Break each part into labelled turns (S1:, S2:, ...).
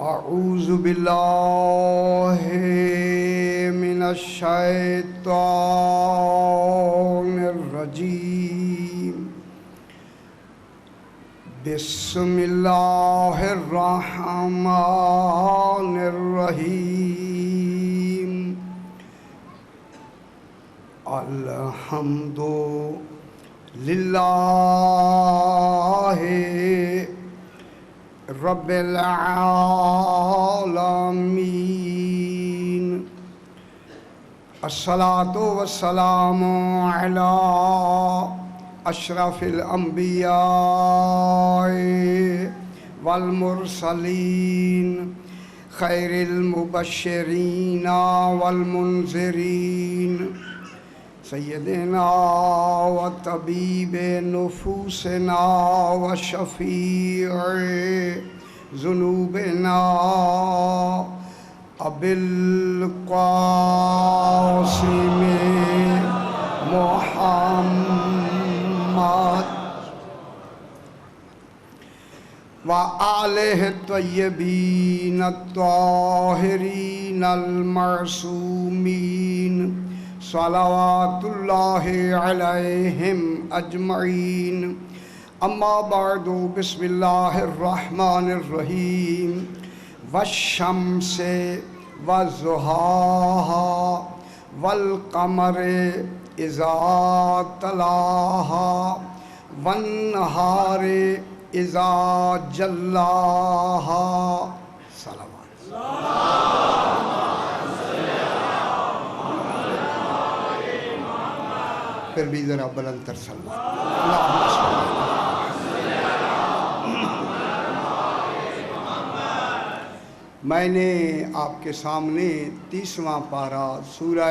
S1: اعوذ باللہ من الشیطان الرجیم بسم اللہ الرحمن الرحیم الحمد للہ رب العالمین الصلاۃ والسلام علی اشرف الانبیاء والمرسلین خیر المبشرین والمنذرین سیدنا و طبیب نفوسنا و شفیع ذنوبنا ابی القاسم محمد و آلہ الطیبین الطاہرین المعصومین صلوات اللہ علیہم اجمعین اما بعد بسم اللہ الرحمن الرحیم والشمس والضحاها والقمر اذا تلاها والنہار اذا جلاها صلوات پھر بھی ذرا بلند تر صلوات میں نے آپ کے سامنے 30واں پارہ سورہ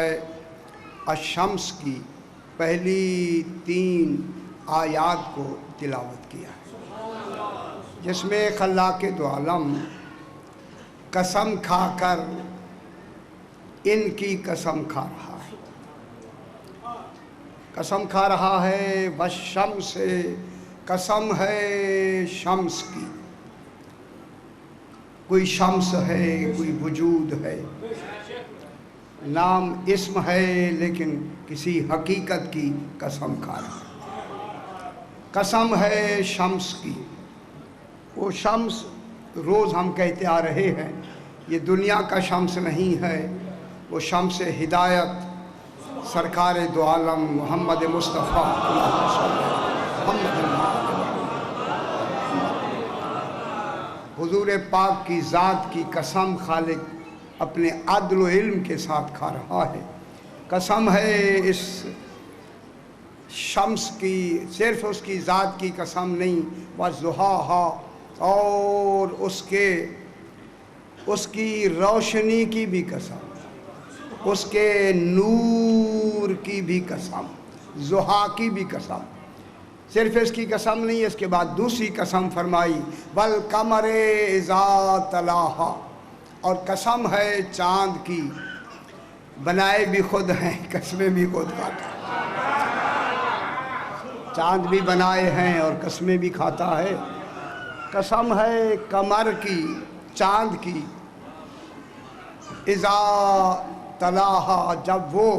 S1: الشمس کی پہلی 3 آیات کو تلاوت کیا ہے، جس میں خلاق دو عالم قسم کھا کر ان کی قسم کھا رہا ہے، قسم کھا رہا ہے والشمس سے، قسم ہے شمس کی، کوئی شمس ہے، کوئی وجود ہے، نام اسم ہے لیکن کسی حقیقت کی قسم کھا رہا ہے، قسم ہے شمس کی۔ وہ شمس روز ہم کہتے آ رہے ہیں، یہ دنیا کا شمس نہیں ہے، وہ شمس ہدایت سرکار دو عالم محمد مصطفیٰ حضور پاک کی ذات کی قسم خالق اپنے عدل و علم کے ساتھ کھا رہا ہے۔ قسم ہے اس شمس کی، صرف اس کی ذات کی قسم نہیں، وضحاها، اور اس کی روشنی کی بھی قسم، اس کے نور کی بھی قسم، ضحا کی بھی قسم، صرف اس کی قسم نہیں، اس کے بعد دوسری قسم فرمائی والقمر اذا تلاها، اور قسم ہے چاند کی، بنائے بھی خود ہیں، قسمیں بھی خود کھاتا ہے، چاند بھی بنائے ہیں اور قسمیں بھی کھاتا ہے۔ قسم ہے قمر کی، چاند کی، اذا تلاها، جب وہ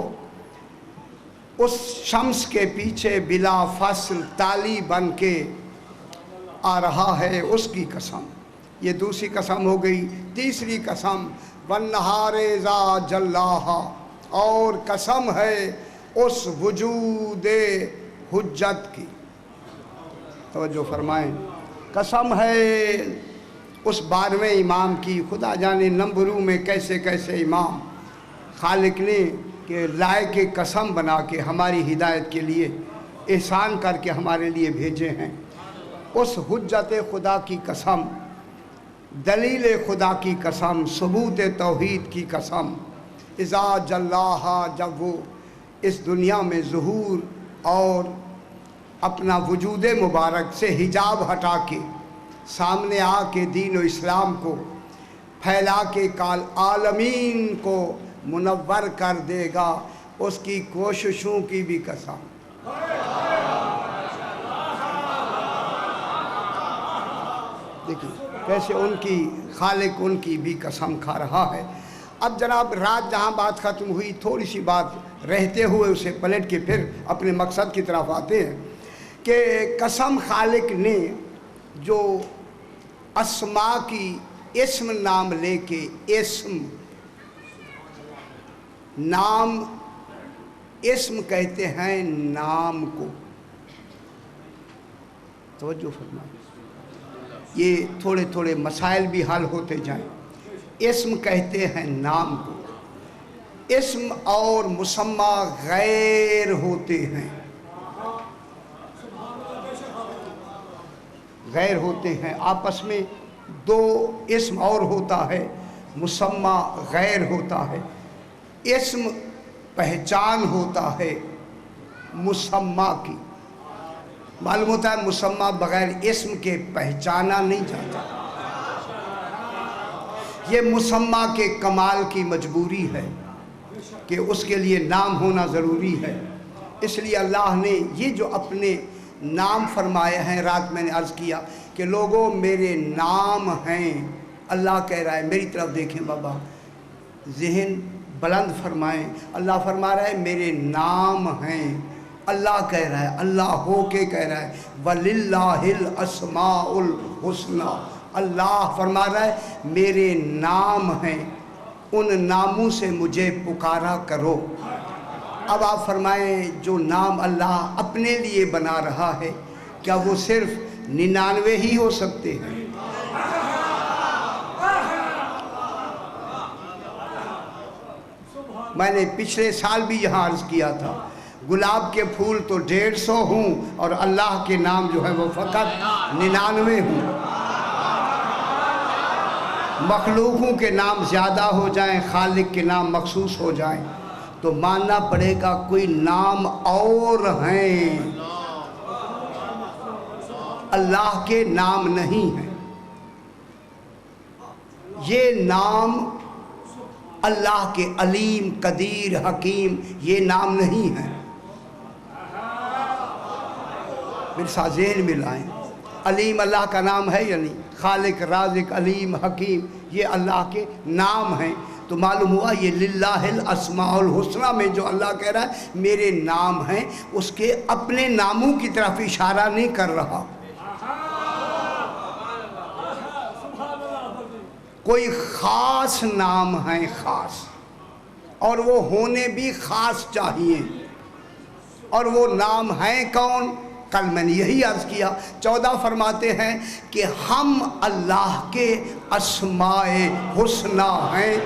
S1: اس شمس کے پیچھے بلا فصل تالی بن کے آ رہا ہے، اس کی قسم، یہ دوسری قسم ہو گئی۔ تیسری قسم والنہار اذا جلاها، اور قسم ہے اس وجود حجت کی، توجہ فرمائیں، قسم ہے اس 12ویں امام کی، خدا جانے نمبروں میں کیسے کیسے امام خالق نے کہ لائے کے قسم بنا کے ہماری ہدایت کے لیے احسان کر کے ہمارے لیے بھیجے ہیں۔ اس حجت خدا کی قسم، دلیل خدا کی قسم، ثبوت توحید کی قسم، اذا جلاها، جب وہ اس دنیا میں ظہور اور اپنا وجود مبارک سے حجاب ہٹا کے سامنے آ کے دین و اسلام کو پھیلا کے کال عالمین کو منور کر دے گا، اس کی کوششوں کی بھی قسم۔ دیکھیے کیسے ان کی خالق ان کی بھی قسم کھا رہا ہے۔ اب جناب رات جہاں بات ختم ہوئی، تھوڑی سی بات رہتے ہوئے اسے پلٹ کے پھر اپنے مقصد کی طرف آتے ہیں کہ قسم خالق نے جو اسماء کی اسم نام لے کے، اسم نام، اسم کہتے ہیں نام کو، توجہ فرمائیں، یہ تھوڑے تھوڑے مسائل بھی حل ہوتے جائیں۔ اسم کہتے ہیں نام کو، اسم اور مسمى غیر ہوتے ہیں، غیر ہوتے ہیں آپس میں، دو اسم اور ہوتا ہے، مسمى غیر ہوتا ہے۔ اسم پہچان ہوتا ہے مسمى کی، معلوم ہوتا ہے مسمى بغیر اسم کے پہچانا نہیں جاتا، یہ مسمى کے کمال کی مجبوری ہے کہ اس کے لیے نام ہونا ضروری ہے۔ اس لیے اللہ نے یہ جو اپنے نام فرمائے ہیں، رات میں نے عرض کیا کہ لوگوں میرے نام ہیں، اللہ کہہ رہا ہے، میری طرف دیکھیں بابا، ذہن بلند فرمائیں، اللہ فرما رہا ہے میرے نام ہیں، اللہ کہہ رہا ہے، اللہ ہو کے کہہ رہا ہے وَلِلَّهِ الْأَسْمَاءُ الْحُسْنَى، اللہ فرما رہا ہے میرے نام ہیں، ان ناموں سے مجھے پکارا کرو۔ اب آپ فرمائیں جو نام اللہ اپنے لیے بنا رہا ہے، کیا وہ صرف 99 ہی ہو سکتے ہیں؟ میں نے پچھلے سال بھی یہاں عرض کیا تھا، گلاب کے پھول تو 150 ہوں اور اللہ کے نام جو ہے وہ فقط 99 ہوں۔ مخلوقوں کے نام زیادہ ہو جائیں، خالق کے نام مخصوص ہو جائیں، تو ماننا پڑے گا کوئی نام اور ہیں، اللہ کے نام نہیں ہیں۔ یہ نام اللہ کے علیم، قدیر، حکیم یہ نام نہیں ہیں۔ میرے ساتھ ذہن میں لائیں، علیم اللہ کا نام ہے یا نہیں؟ خالق، رازق، علیم، حکیم یہ اللہ کے نام ہیں۔ تو معلوم ہوا یہ للہ الاسماء الحسنى میں جو اللہ کہہ رہا ہے میرے نام ہیں، اس کے اپنے ناموں کی طرف اشارہ نہیں کر رہا، کوئی خاص نام ہیں، خاص، اور وہ ہونے بھی خاص چاہیے۔ اور وہ نام ہیں کون؟ کل میں نے یہی عرض کیا، 14 فرماتے ہیں کہ ہم اللہ کے اسماء حسنى ہیں۔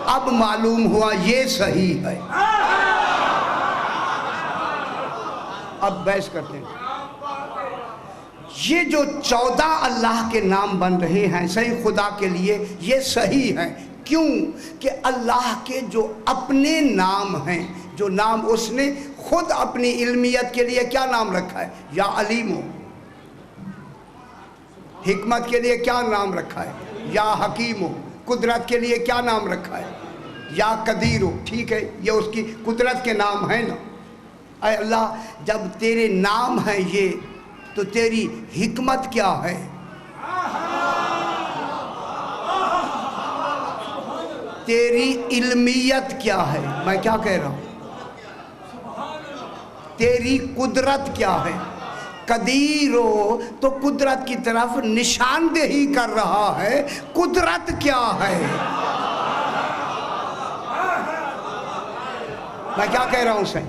S1: اب معلوم ہوا یہ صحیح ہے۔ اب بحث کرتے ہیں، یہ جو 14 اللہ کے نام بن رہے ہیں صحیح خدا کے لیے، یہ صحیح ہیں۔ کیوں کہ اللہ کے جو اپنے نام ہیں، جو نام اس نے خود اپنی علمیت کے لیے کیا نام رکھا ہے؟ یا علیم ہو، حکمت کے لیے کیا نام رکھا ہے؟ یا حکیم ہو، قدرت کے لیے کیا نام رکھا ہے؟ یا قدیر ہو، ٹھیک ہے، یہ اس کی قدرت کے نام ہیں نا۔ اے اللہ جب تیرے نام ہیں یہ، تو تیری حکمت کیا ہے؟ تیری علمیت کیا ہے؟ میں کیا کہہ رہا ہوں؟ تیری قدرت کیا ہے؟ قدیر ہو تو قدرت کی طرف نشاندہی کر رہا ہے، قدرت کیا ہے؟ میں کیا کہہ رہا ہوں سے؟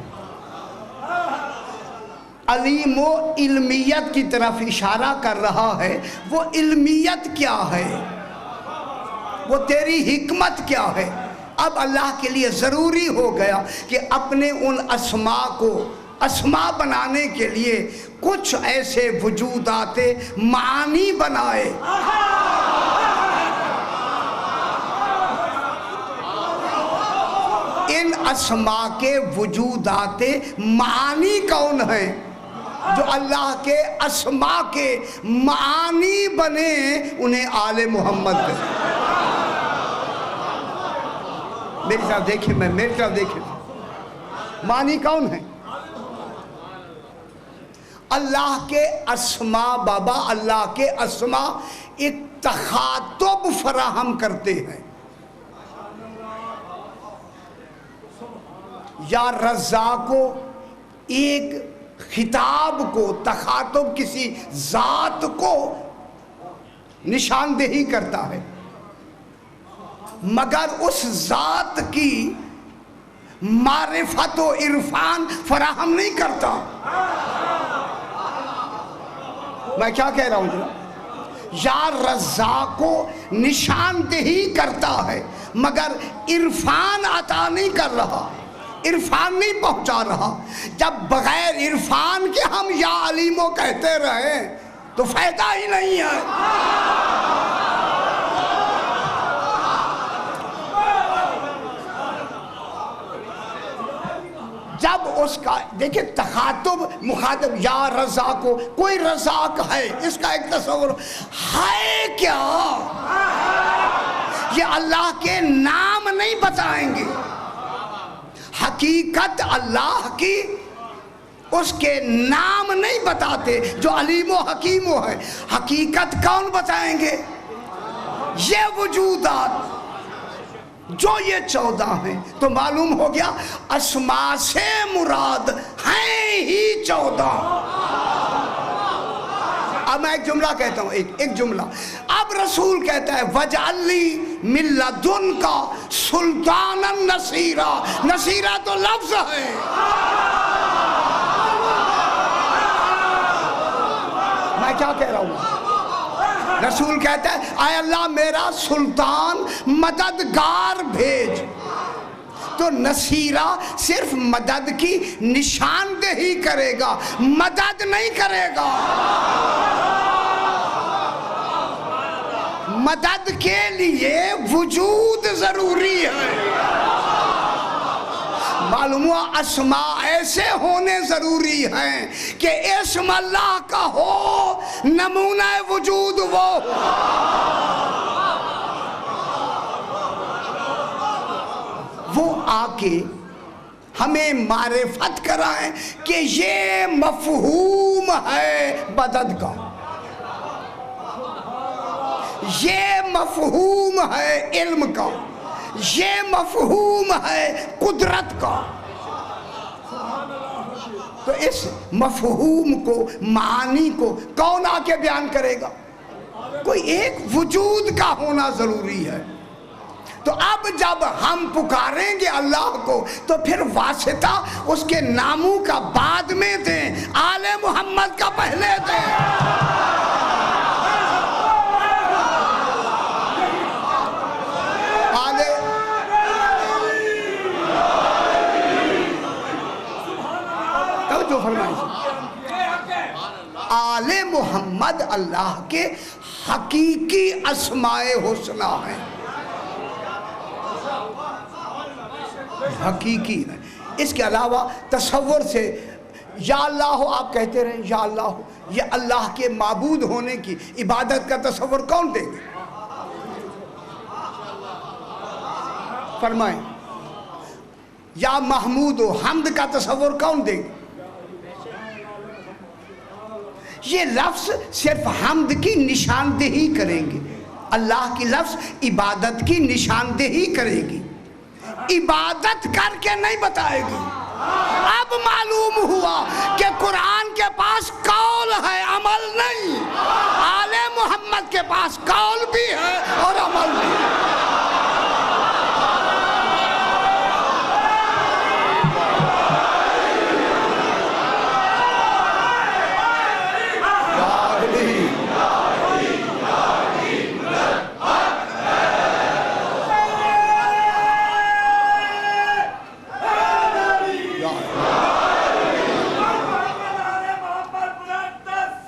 S1: علیم و علمیت کی طرف اشارہ کر رہا ہے، وہ علمیت کیا ہے؟ وہ تیری حکمت کیا ہے؟ اب اللہ کے لیے ضروری ہو گیا کہ اپنے ان اسماء کو اسماء بنانے کے لیے کچھ ایسے وجودات معانی بنائے۔ ان اسماء کے وجودات معانی کون ہیں؟ جو اللہ کے اسماء کے معانی بنے، انہیں آل محمد کہتے ہیں۔ میری طرف دیکھیں، میری طرف دیکھیں، معنی کون ہیں؟ اللہ کے اسماء بابا، اللہ کے اسماء ایک تخاطب فراہم کرتے ہیں. یا رزاقو ایک خطاب کو، تخاطب کسی ذات کو نشاندہی کرتا ہے، مگر اس ذات کی معرفت و عرفان فراہم نہیں کرتا. میں کیا کہہ رہا ہوں جناب؟ یا رزاق کو نشاندہی کرتا ہے مگر عرفان عطا نہیں کر رہا، عرفان نہیں پہنچا رہا. جب بغیر عرفان کے ہم یا علیمو کہتے رہے تو فائدہ ہی نہیں ہے. جب اس کا دیکھیں تخاطب مخاطب یا رزاق کو، کوئی رزاق ہے، اس کا ایک تصور ہے کیا؟ یہ اللہ کے نام نہیں بتائیں گے. حقیقت اللہ کی اس کے نام نہیں بتاتے جو علیم و حکیم ہے. حقیقت کون بتائیں گے؟ یہ وجودات جو یہ 14 ہیں. تو معلوم ہو گیا اسماء سے مراد ہیں ہی 14. اب میں ایک جملہ کہتا ہوں، ایک جملہ. اب رسول کہتا ہے وَجْعَلْ لِي مِن لَدُنْكَ سُلْطَانًا نَصِيرًا. نصیرہ تو لفظ ہے. میں کیا کہہ رہا ہوں؟ رسول کہتا ہے اے اللہ میرا سلطان مددگار بھیج. تو نصیرہ صرف مدد کی نشاندہی کرے گا، مدد نہیں کرے گا. مدد کے لیے وجود ضروری ہے. معلوم ہوا اسماء ایسے ہونے ضروری ہیں کہ اسم اللہ کا ہو، نمونہ وجود وہ ہو. وہ آ کے ہمیں معرفت کرائیں کہ یہ مفہوم ہے مدد کا، یہ مفہوم ہے علم کا، یہ مفہوم ہے قدرت کا. تو اس مفہوم کو، معانی کو کون آ کے بیان کرے گا؟ کوئی ایک وجود کا ہونا ضروری ہے. تو اب جب ہم پکاریں گے اللہ کو تو پھر واسطہ اس کے ناموں کا بعد میں دیں، آل محمد کا پہلے دیں. آل محمد اللہ کے حقیقی اسماء حسنہ ہیں، حقیقی ہیں. اس کے علاوہ تصور سے یا اللہ آپ کہتے رہیں، یا اللہ، یہ اللہ کے معبود ہونے کی عبادت کا تصور کون دے گا؟ فرمائیں. یا محمود و حمد کا تصور کون دے گا؟ یہ لفظ صرف حمد کی نشاندہی کریں گے، اللہ کی لفظ عبادت کی نشاندہی کرے گی، عبادت کر کے نہیں بتائے گی. اب معلوم ہوا کہ قرآن کے پاس قول ہے، عمل نہیں. آل محمد کے پاس قول بھی ہے اور عمل بھی ہے.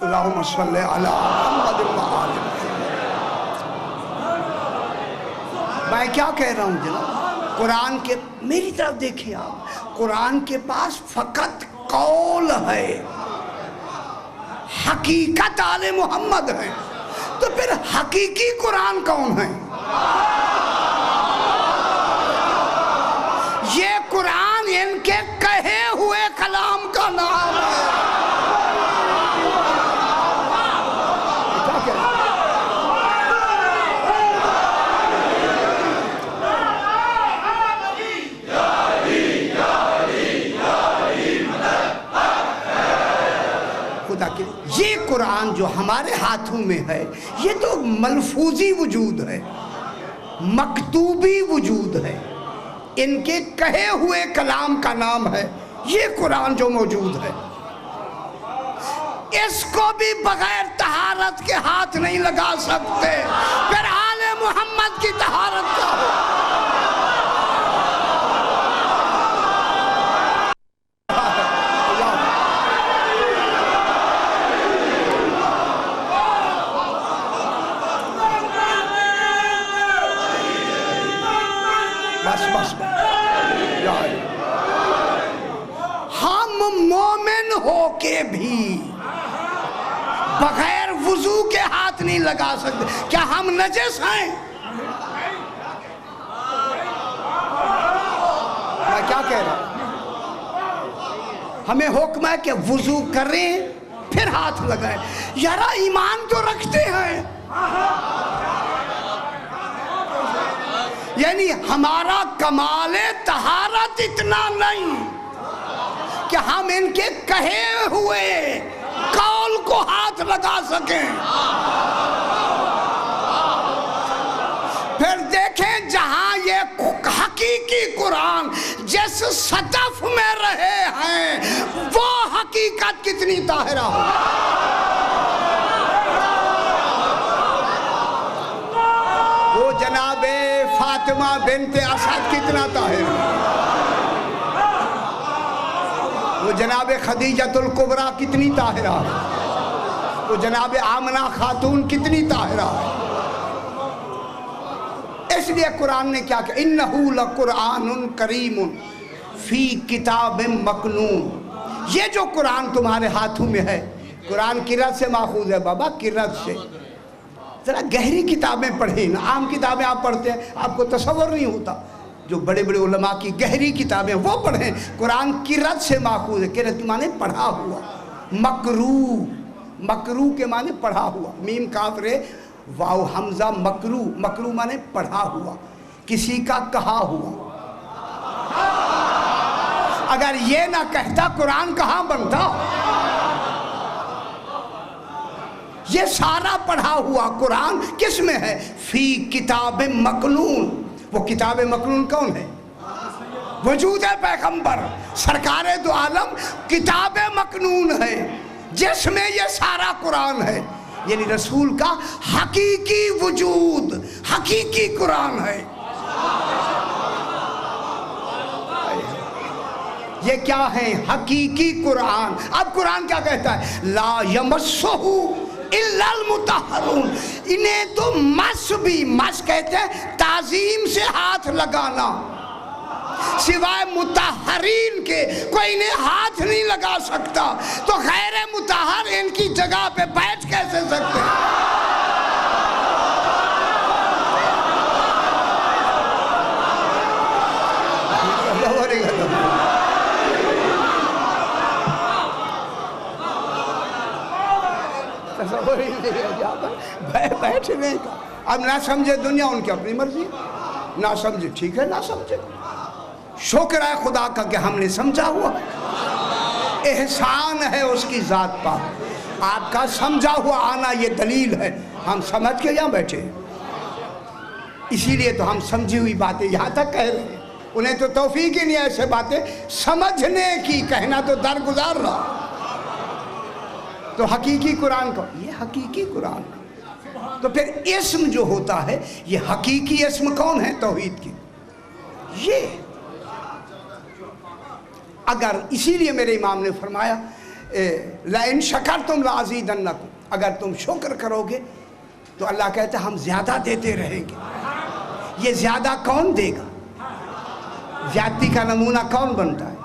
S1: اللہم صلی علی محمد وآل محمد. میں کیا کہہ رہا ہوں جناب؟ قرآن کے، میری طرف دیکھیں آپ، قرآن کے پاس فقط قول ہے، حقیقت آل محمد ہے. تو پھر حقیقی قرآن کون ہے؟ یہ قرآن ان کے کہے ہوئے کلام کا نام ہے. جو ہمارے ہاتھوں میں ہے یہ تو ملفوظی وجود ہے، مکتوبی وجود ہے، ان کے کہے ہوئے کلام کا نام ہے یہ قرآن جو موجود ہے۔ اس کو بھی بغیر طہارت کے ہاتھ نہیں لگا سکتے، پھر آل محمد کی طہارت کا ہو۔ ہم مومن ہو کے بھی بغیر وضو کے ہاتھ نہیں لگا سکتے، کیا ہم نجس ہیں؟ میں کیا کہہ رہا ہوں؟ ہمیں حکم ہے کہ وضو کریں پھر ہاتھ لگائیں۔ یارا ایمان تو رکھتے ہیں، یعنی ہمارا کمال طہارت اتنا نہیں کہ ہم ان کے کہے ہوئے قول کو ہاتھ لگا سکیں۔ پھر دیکھیں جہاں یہ حقیقی قرآن جس صدف میں رہے ہیں وہ حقیقت کتنی طاہرہ ہو۔ وہ جناب فاطمہ بنت اسد کتنا طاہر ہے، وہ جناب خدیجۃ الکبریٰ کتنی طاہرہ ہے، وہ جناب آمنہ خاتون کتنی طاہرہ ہے۔ اس لیے قرآن نے کیا کہا، اِنَّهُ لَقُرْآنٌ كَرِيمٌ فِي كِتَابٍ مَّكْنُونٍ۔ یہ جو قرآن تمہارے ہاتھوں میں ہے، قرآن قرأت سے ماخوذ ہے بابا، قرأت سے۔ ذرا گہری کتابیں پڑھیں نا، عام کتابیں آپ پڑھتے ہیں آپ کو تصور نہیں ہوتا، جو بڑے بڑے علماء کی گہری کتابیں وہ پڑھیں۔ قرآن قرأت سے ماخوذ ہے، قرأت کے معنی پڑھا ہوا، مقروء، مقروء کے معنی پڑھا ہوا، میم کاف رے واو حمزہ مقروء، مقروء معنی پڑھا ہوا، کسی کا کہا ہوا۔ اگر یہ نہ کہتا قرآن کہاں بنتا؟ یہ سارا پڑھا ہوا قرآن کس میں ہے؟ فی کتاب مکنون۔ وہ کتاب مکنون کون ہے؟ وجود پیغمبر سرکار دو عالم کتاب مکنون ہے جس میں یہ سارا قرآن ہے، یعنی رسول کا حقیقی وجود، حقیقی قرآن ہے۔ یہ کیا ہے؟ حقیقی قرآن۔ اب قرآن کیا کہتا ہے؟ لا یمسہ الا المطہرون۔ انہیں تو مس بھی، مس کہتے ہیں تعظیم سے ہاتھ لگانا، سوائے مطہرین کے کوئی انہیں ہاتھ نہیں لگا سکتا، تو غیر مطہر ان کی جگہ پہ بیٹھ کیسے سکتے ہیں؟ بیٹھنے کا اب نہ سمجھے دنیا، ان کی اپنی مرضی، نہ سمجھے ٹھیک ہے، نہ سمجھے شکر ہے خدا کا کہ ہم نے سمجھا ہوا، احسان ہے اس کی ذات پر۔ آپ کا سمجھا ہوا آنا یہ دلیل ہے، ہم سمجھ کے یہاں بیٹھے ہیں، اسی لیے تو ہم سمجھی ہوئی باتیں یہاں تک کہہ رہے ہیں۔ انہیں تو توفیق ہی نہیں ہے ایسے باتیں سمجھنے کی، کہنا تو درگزار رہا۔ تو حقیقی قرآن کو، یہ حقیقی قرآن، تو پھر اسم جو ہوتا ہے یہ حقیقی اسم کون ہے توحید کی؟ یہ اگر اسی لیے میرے امام نے فرمایا لَإِن شَكَرْتُمْ لَأَزِيدَنَّكُمْ، اگر تم شکر کرو گے تو اللہ کہتا ہے ہم زیادہ دیتے رہیں گے۔ یہ زیادہ کون دے گا؟ زیادتی کا نمونہ کون بنتا ہے؟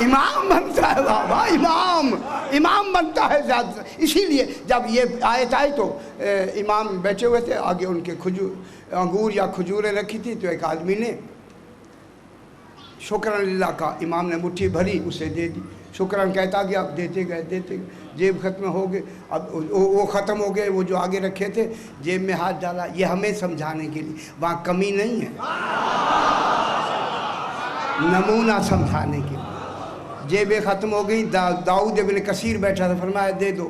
S1: امام بنتا ہے بابا، امام بنتا ہے زیادہ۔ اسی لیے جب یہ آیت آئی تو امام بیٹھے ہوئے تھے، آگے ان کے انگور یا کھجوریں رکھی تھی، تو ایک آدمی نے شکران للہ کا، امام نے مٹھی بھری اسے دے دی، شکران کہتا گیا، اب دیتے گئے، جیب ختم ہو گئے، اب وہ ختم ہو گئے، وہ جو آگے رکھے تھے جیب میں ہاتھ ڈالا، یہ ہمیں سمجھانے کے لیے، وہاں کمی نہیں ہے، نمونہ سمجھانے کے لیے۔ جیبیں ختم ہو گئی، داؤد ابن کثیر بیٹھا تھا، فرمایا دے دو،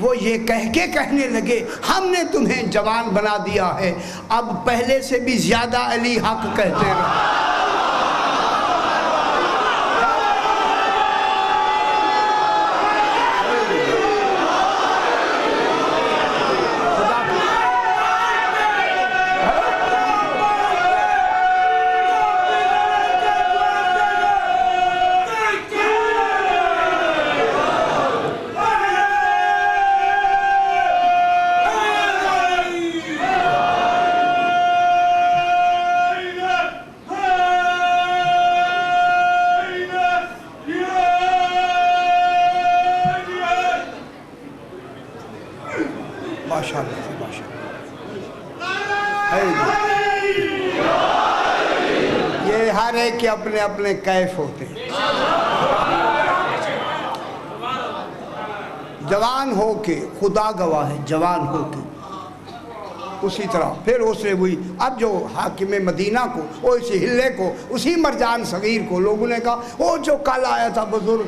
S1: وہ یہ کہہ کے کہنے لگے ہم نے تمہیں جوان بنا دیا ہے، اب پہلے سے بھی زیادہ علی حق کہتے رہو۔ یہ ہر ایک کے اپنے اپنے کیف ہوتے ہیں۔ جوان ہو کے، خدا گواہ ہے، جوان ہو کے اسی طرح پھر اس نے وہی، اب جو حاکم مدینہ کو، وہ اسی ہلے کو، اسی مرجان صغیر کو لوگوں نے کہا وہ جو کل آیا تھا بزرگ،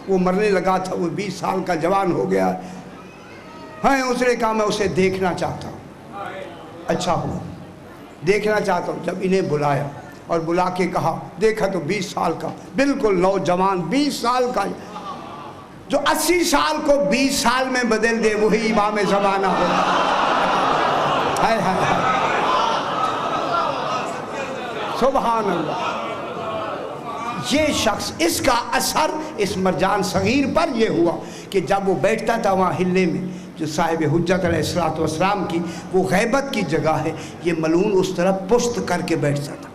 S1: وہ مرنے لگا تھا، وہ 20 سال کا جوان ہو گیا ہے، اس نے کہا میں اسے دیکھنا چاہتا ہوں۔ اچھا ہوا، دیکھنا چاہتا ہوں۔ جب انہیں بلایا اور بلا کے کہا، دیکھا تو 20 سال کا بالکل نوجوان، 20 سال کا، جو 80 سال کو 20 سال میں بدل دے وہی امام زمانہ ہوگا۔ سبحان اللہ۔ یہ شخص، اس کا اثر اس مرجان صغیر پر یہ ہوا کہ جب وہ بیٹھتا تھا وہاں ہلے میں، جو صاحب حجت علیہ السلام کی وہ غیبت کی جگہ ہے، یہ ملعون اس طرح پشت کر کے بیٹھتا تھا،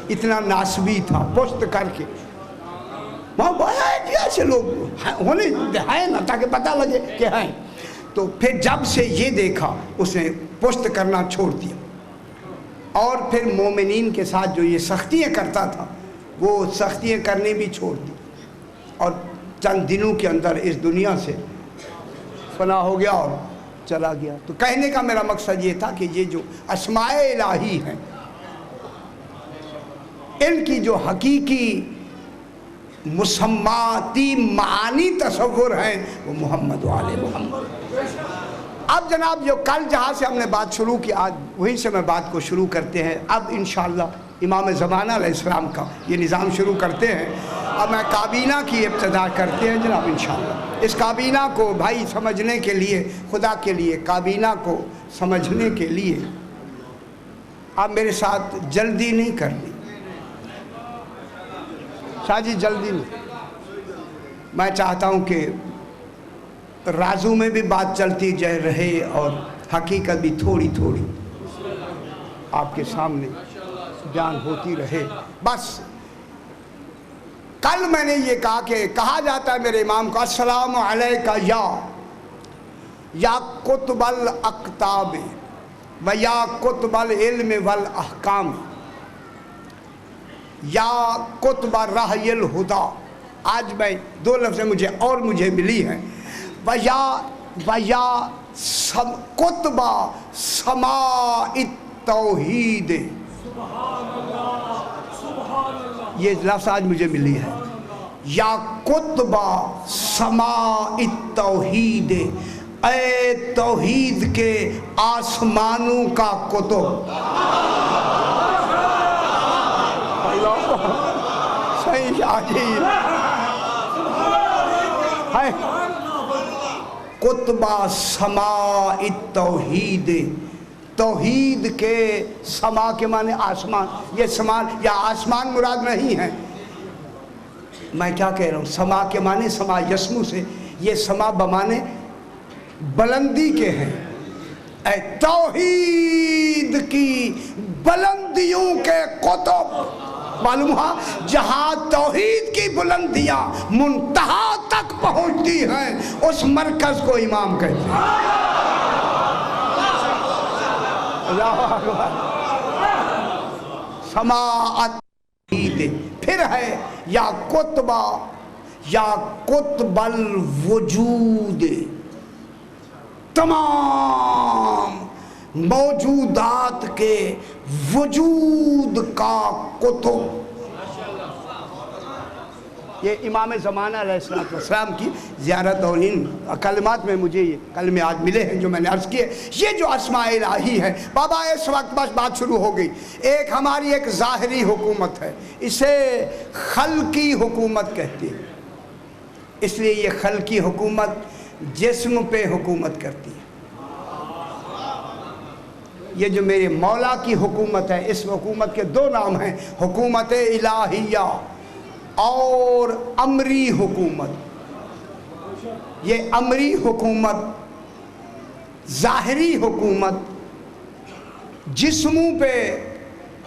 S1: اتنا ناسبی تھا، پشت کر کے۔ وہاں ایسے لوگ ہونے ہیں نا، تاکہ پتہ لگے کہ ہیں۔ تو پھر جب سے یہ دیکھا اس نے پشت کرنا چھوڑ دیا، اور پھر مومنین کے ساتھ جو یہ سختیاں کرتا تھا وہ سختیاں کرنے بھی چھوڑ دی، اور چند دنوں کے اندر اس دنیا سے فنا ہو گیا اور چلا گیا۔ تو کہنے کا میرا مقصد یہ تھا کہ یہ جو اسماء الہی ہیں، ان کی جو حقیقی مسماتی معانی تصور ہیں وہ محمد و آل محمد۔ اب جناب جو کل جہاں سے ہم نے بات شروع کی، آج وہیں سے میں بات کو شروع کرتے ہیں۔ اب انشاءاللہ امام زمانہ علیہ السلام کا یہ نظام شروع کرتے ہیں۔ اب میں کابینہ کی ابتدا کرتے ہیں جناب انشاءاللہ۔ اس کابینہ کو بھائی سمجھنے کے لیے، خدا کے لیے کابینہ کو سمجھنے کے لیے آپ میرے ساتھ جلدی نہیں کرنی، شاہ جی جلدی نہیں۔ میں چاہتا ہوں کہ رازوں میں بھی بات چلتی جائے رہے اور حقیقت بھی تھوڑی تھوڑی آپ کے سامنے بیان ہوتی رہے۔ بس کل میں نے یہ کہا کہ کہا جاتا ہے میرے امام کو، السلام علیکہ یا قطب الاقطاب و یا قطب العلم والاحکام یا قطب رہی الہدا۔ آج میں دو لفظیں مجھے ملی ہیں، وَيَا قطب سماء التوحید۔ یہ لفظ آج مجھے ملی ہے، یا قطب سماء التوحید، اے توحید کے آسمانوں کا قطب۔ صحیح عجیب ہے، قطب سماء التوحید، توحید کے سما کے معنی آسمان، یہ سما یا آسمان مراد نہیں ہے، میں کیا کہہ رہا ہوں، سما کے معنی سما یسمو سے، یہ سما بمانے بلندی کے ہیں، اے توحید کی بلندیوں کے قطب۔ معلوم ہوا جہاں توحید کی بلندیاں منتہا تک پہنچتی ہیں اس مرکز کو امام کہتے ہیں۔ سماعت پھر ہے یا قطب الوجود، تمام موجودات کے وجود کا قطب۔ یہ امام زمانہ علیہ السلام کی زیارت، اور ان کلمات میں مجھے یہ کلمے آج ملے ہیں جو میں نے عرض کیے. یہ جو اسماء الہی ہے بابا، اس وقت بس بات شروع ہو گئی. ایک ہماری ایک ظاہری حکومت ہے، اسے خلقی حکومت کہتے ہیں. اس لیے یہ خلقی حکومت جسم پہ حکومت کرتی ہے. یہ جو میرے مولا کی حکومت ہے، اس حکومت کے دو نام ہیں، حکومت الہیہ اور امری حکومت. یہ امری حکومت، ظاہری حکومت جسموں پہ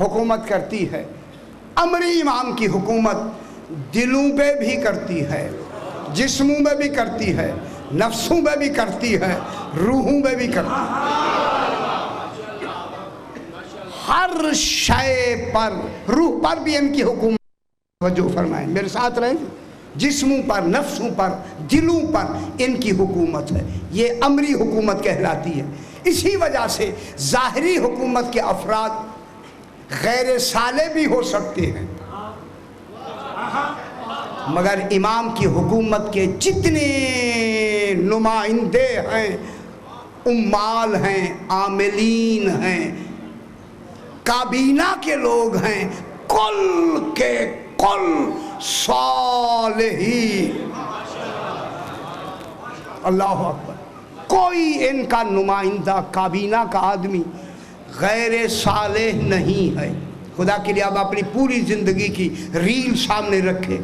S1: حکومت کرتی ہے. امری امام کی حکومت دلوں پہ بھی کرتی ہے، جسموں میں بھی کرتی ہے، نفسوں میں بھی کرتی ہے، روحوں میں بھی کرتی ہے. ہر شے پر، روح پر بھی ان کی حکومت. توجہ فرمائیں، میرے ساتھ رہیں. جسموں پر، نفسوں پر، دلوں پر ان کی حکومت ہے. یہ امری حکومت کہلاتی ہے. اسی وجہ سے ظاہری حکومت کے افراد غیر صالح بھی ہو سکتے ہیں، مگر امام کی حکومت کے جتنے نمائندے ہیں، عمال ہیں، عاملین ہیں، کابینہ کے لوگ ہیں، کل کے کل صالحین. اللہ اکبر. کوئی ان کا نمائندہ، کابینہ کا آدمی غیر صالح نہیں ہے. خدا کے لیے آپ اپنی پوری زندگی کی ریل سامنے رکھے.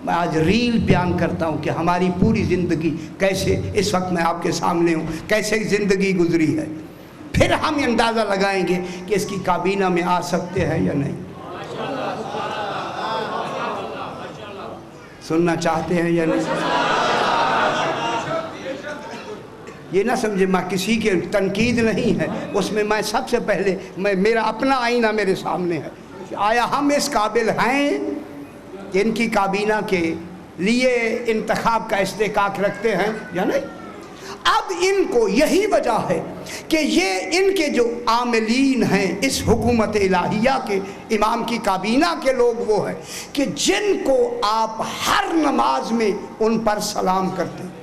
S1: میں آج ریل بیان کرتا ہوں کہ ہماری پوری زندگی کیسے، اس وقت میں آپ کے سامنے ہوں، کیسے زندگی گزری ہے. پھر ہم اندازہ لگائیں گے کہ اس کی کابینہ میں آ سکتے ہیں یا نہیں. سننا چاہتے ہیں یا نہیں؟ یہ نہ سمجھے میں کسی کے تنقید نہیں ہے اس میں. میں سب سے پہلے میرا اپنا آئینہ میرے سامنے ہے. آیا ہم اس قابل ہیں کہ ان کی کابینہ کے لیے انتخاب کا استحقاق رکھتے ہیں یا نہیں؟ اب ان کو یہی وجہ ہے کہ یہ ان کے جو عاملین ہیں اس حکومت الہیہ کے، امام کی کابینہ کے لوگ وہ ہیں کہ جن کو آپ ہر نماز میں ان پر سلام کرتے ہیں،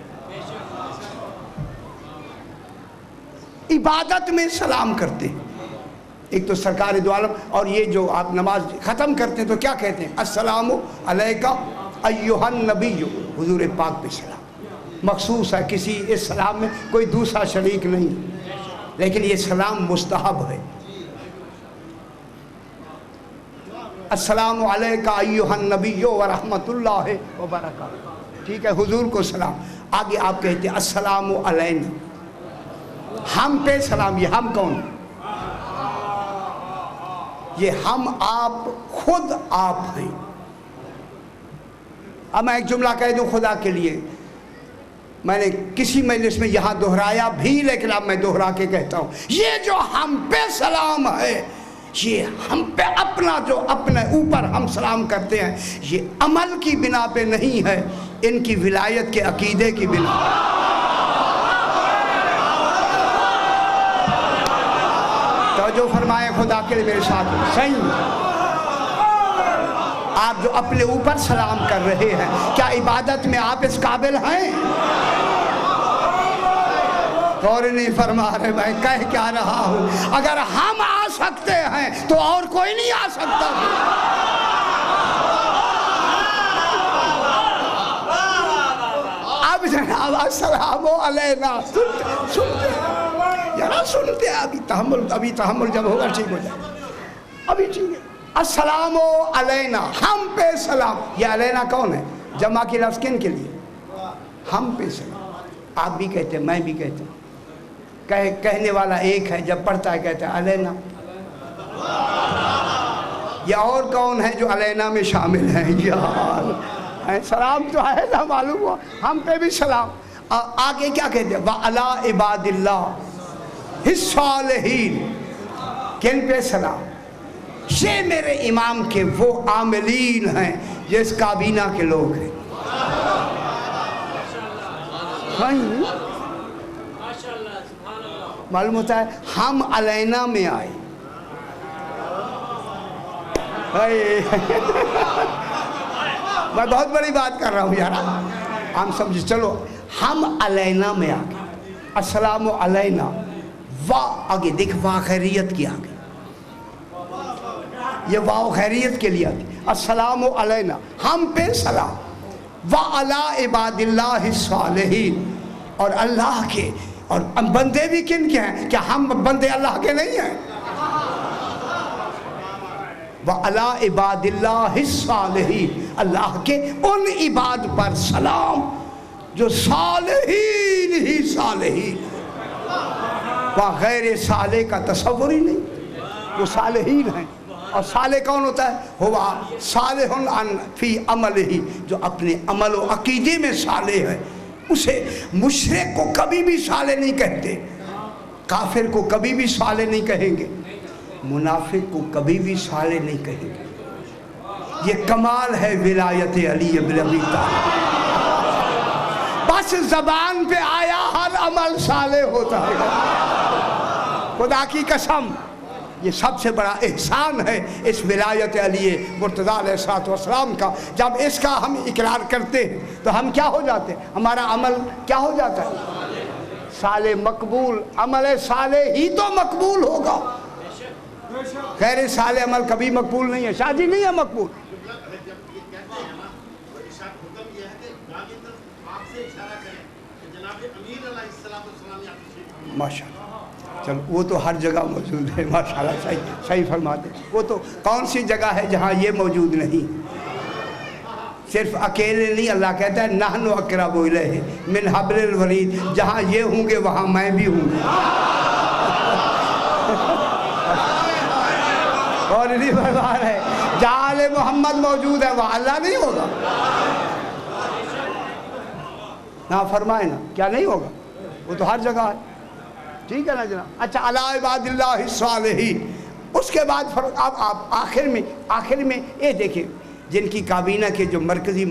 S1: عبادت میں سلام کرتے ہیں. ایک تو سرکار دو عالم، اور یہ جو آپ نماز ختم کرتے ہیں تو کیا کہتے ہیں؟ السلام علیکہ ایھا النبی. حضور پاک پہ سلام مخصوص ہے، کسی اس سلام میں کوئی دوسرا شریک نہیں، لیکن یہ سلام مستحب ہے. السلام علیکہ ایھا النبی ورحمۃ اللہ وبرکاتہ. ٹھیک ہے، حضور کو سلام. آگے آپ کہتے ہیں السلام علینا، ہم پہ سلام. یہ ہم کون؟ یہ ہم آپ خود آپ ہیں. اب میں ایک جملہ کہہ دوں خدا کے لیے، میں نے کسی مجلس میں یہاں دہرایا بھی، لیکن اب میں دہرا کے کہتا ہوں، یہ جو ہم پہ سلام ہے، یہ ہم پہ اپنا جو اپنے اوپر ہم سلام کرتے ہیں، یہ عمل کی بنا پہ نہیں ہے، ان کی ولایت کے عقیدے کی بنا. توجہ فرمائیں خدا کے لیے میرے ساتھ. صحیح، آپ جو اپنے اوپر سلام کر رہے ہیں، کیا عبادت میں آپ اس قابل ہیں؟ اور نہیں فرما رہے. میں کہہ کیا رہا ہوں، اگر ہم آ سکتے ہیں تو اور کوئی نہیں آ سکتا. اب جناب السلام علینا سنتے یار، سنتے ابھی تحمل جب ہوگا ٹھیک ہو جائے. ابھی ٹھیک ہے. السلام علینا، ہم پہ سلام. یہ علینا کون ہے؟ جمع کی لفظ کن کے لیے؟ ہم پہ سلام. آپ بھی کہتے ہیں، میں بھی کہتا ہوں. کہنے والا ایک ہے، جب پڑھتا ہے کہتا ہے علینا. یہ اور کون ہے جو علینا میں شامل ہیں؟ یار سلام تو ہے نا، معلوم ہوا ہم پہ بھی سلام. آگے کیا کہتے ہیں؟ وَعَلَىٰ عِبَادِ اللَّهِ الصَّالِحِينَ. کن پہ سلام؟ یہ میرے امام کے وہ عاملین ہیں جس کابینہ کے لوگ ہیں. معلوم ہوتا ہے ہم علینا میں آئے. میں بہت بڑی بات کر رہا ہوں یار، ہم سمجھ چلو ہم علینا میں آ گئے، السلام علینا، واہ آگے دیکھ، واہ خیریت کی آگے، یہ واہ خیریت کے لیے آتی، السلام علینا ہم پہ سلام، وعلی عباد اللہ الصالحین، اور اللہ کے، اور بندے بھی کن کے ہیں؟ کیا ہم بندے اللہ کے نہیں ہیں؟ وعلی عباد اللہ الصالحین، اللہ کے ان عباد پر سلام جو صالحین ہی صالحین، وہ غیر صالح کا تصور ہی نہیں، وہ صالحین ہیں۔ اور صالح کون ہوتا ہے؟ ہوا صالح فی عمل ہی، جو اپنے عمل و عقیدے میں صالح ہے، اسے مشرک کو کبھی بھی صالح نہیں کہتے، کافر کو کبھی بھی صالح نہیں کہیں گے، منافق کو کبھی بھی صالح نہیں کہیں گے۔ یہ کمال ہے ولایت علی بن ابی طالب، بس زبان پہ آیا ہر عمل صالح ہوتا ہے۔ خدا کی قسم یہ سب سے بڑا احسان ہے اس ولایت علی مرتضیٰ علیہ السلام کا۔ جب اس کا ہم اقرار کرتے ہیں تو ہم کیا ہو جاتے ہیں؟ ہمارا عمل کیا ہو جاتا ہے؟ صالح، مقبول۔ عمل صالح ہی تو مقبول ہوگا، غیر صالح عمل کبھی مقبول نہیں ہے، شادی نہیں ہے مقبول۔ ماشاء اللہ، چلو وہ تو ہر جگہ موجود ہے، ماشاءاللہ صحیح فرماتے ہیں۔ وہ تو کون سی جگہ ہے جہاں یہ موجود نہیں؟ صرف اکیلے نہیں، اللہ کہتا ہے نحن اقرب الیہ من حبل الورید، جہاں یہ ہوں گے وہاں میں بھی ہوں گا۔ اور نہیں فرما رہے جہاں آل محمد موجود ہے وہاں اللہ نہیں ہوگا؟ نہ فرمائے نا، کیا نہیں ہوگا؟ وہ تو ہر جگہ ہے، ٹھیک ہے نا جناب۔ اچھا، علی عباد اللہ الصالحین، اس کے بعد اب آپ آخر میں یہ دیکھیں، جن کی کابینہ کے جو مرکزی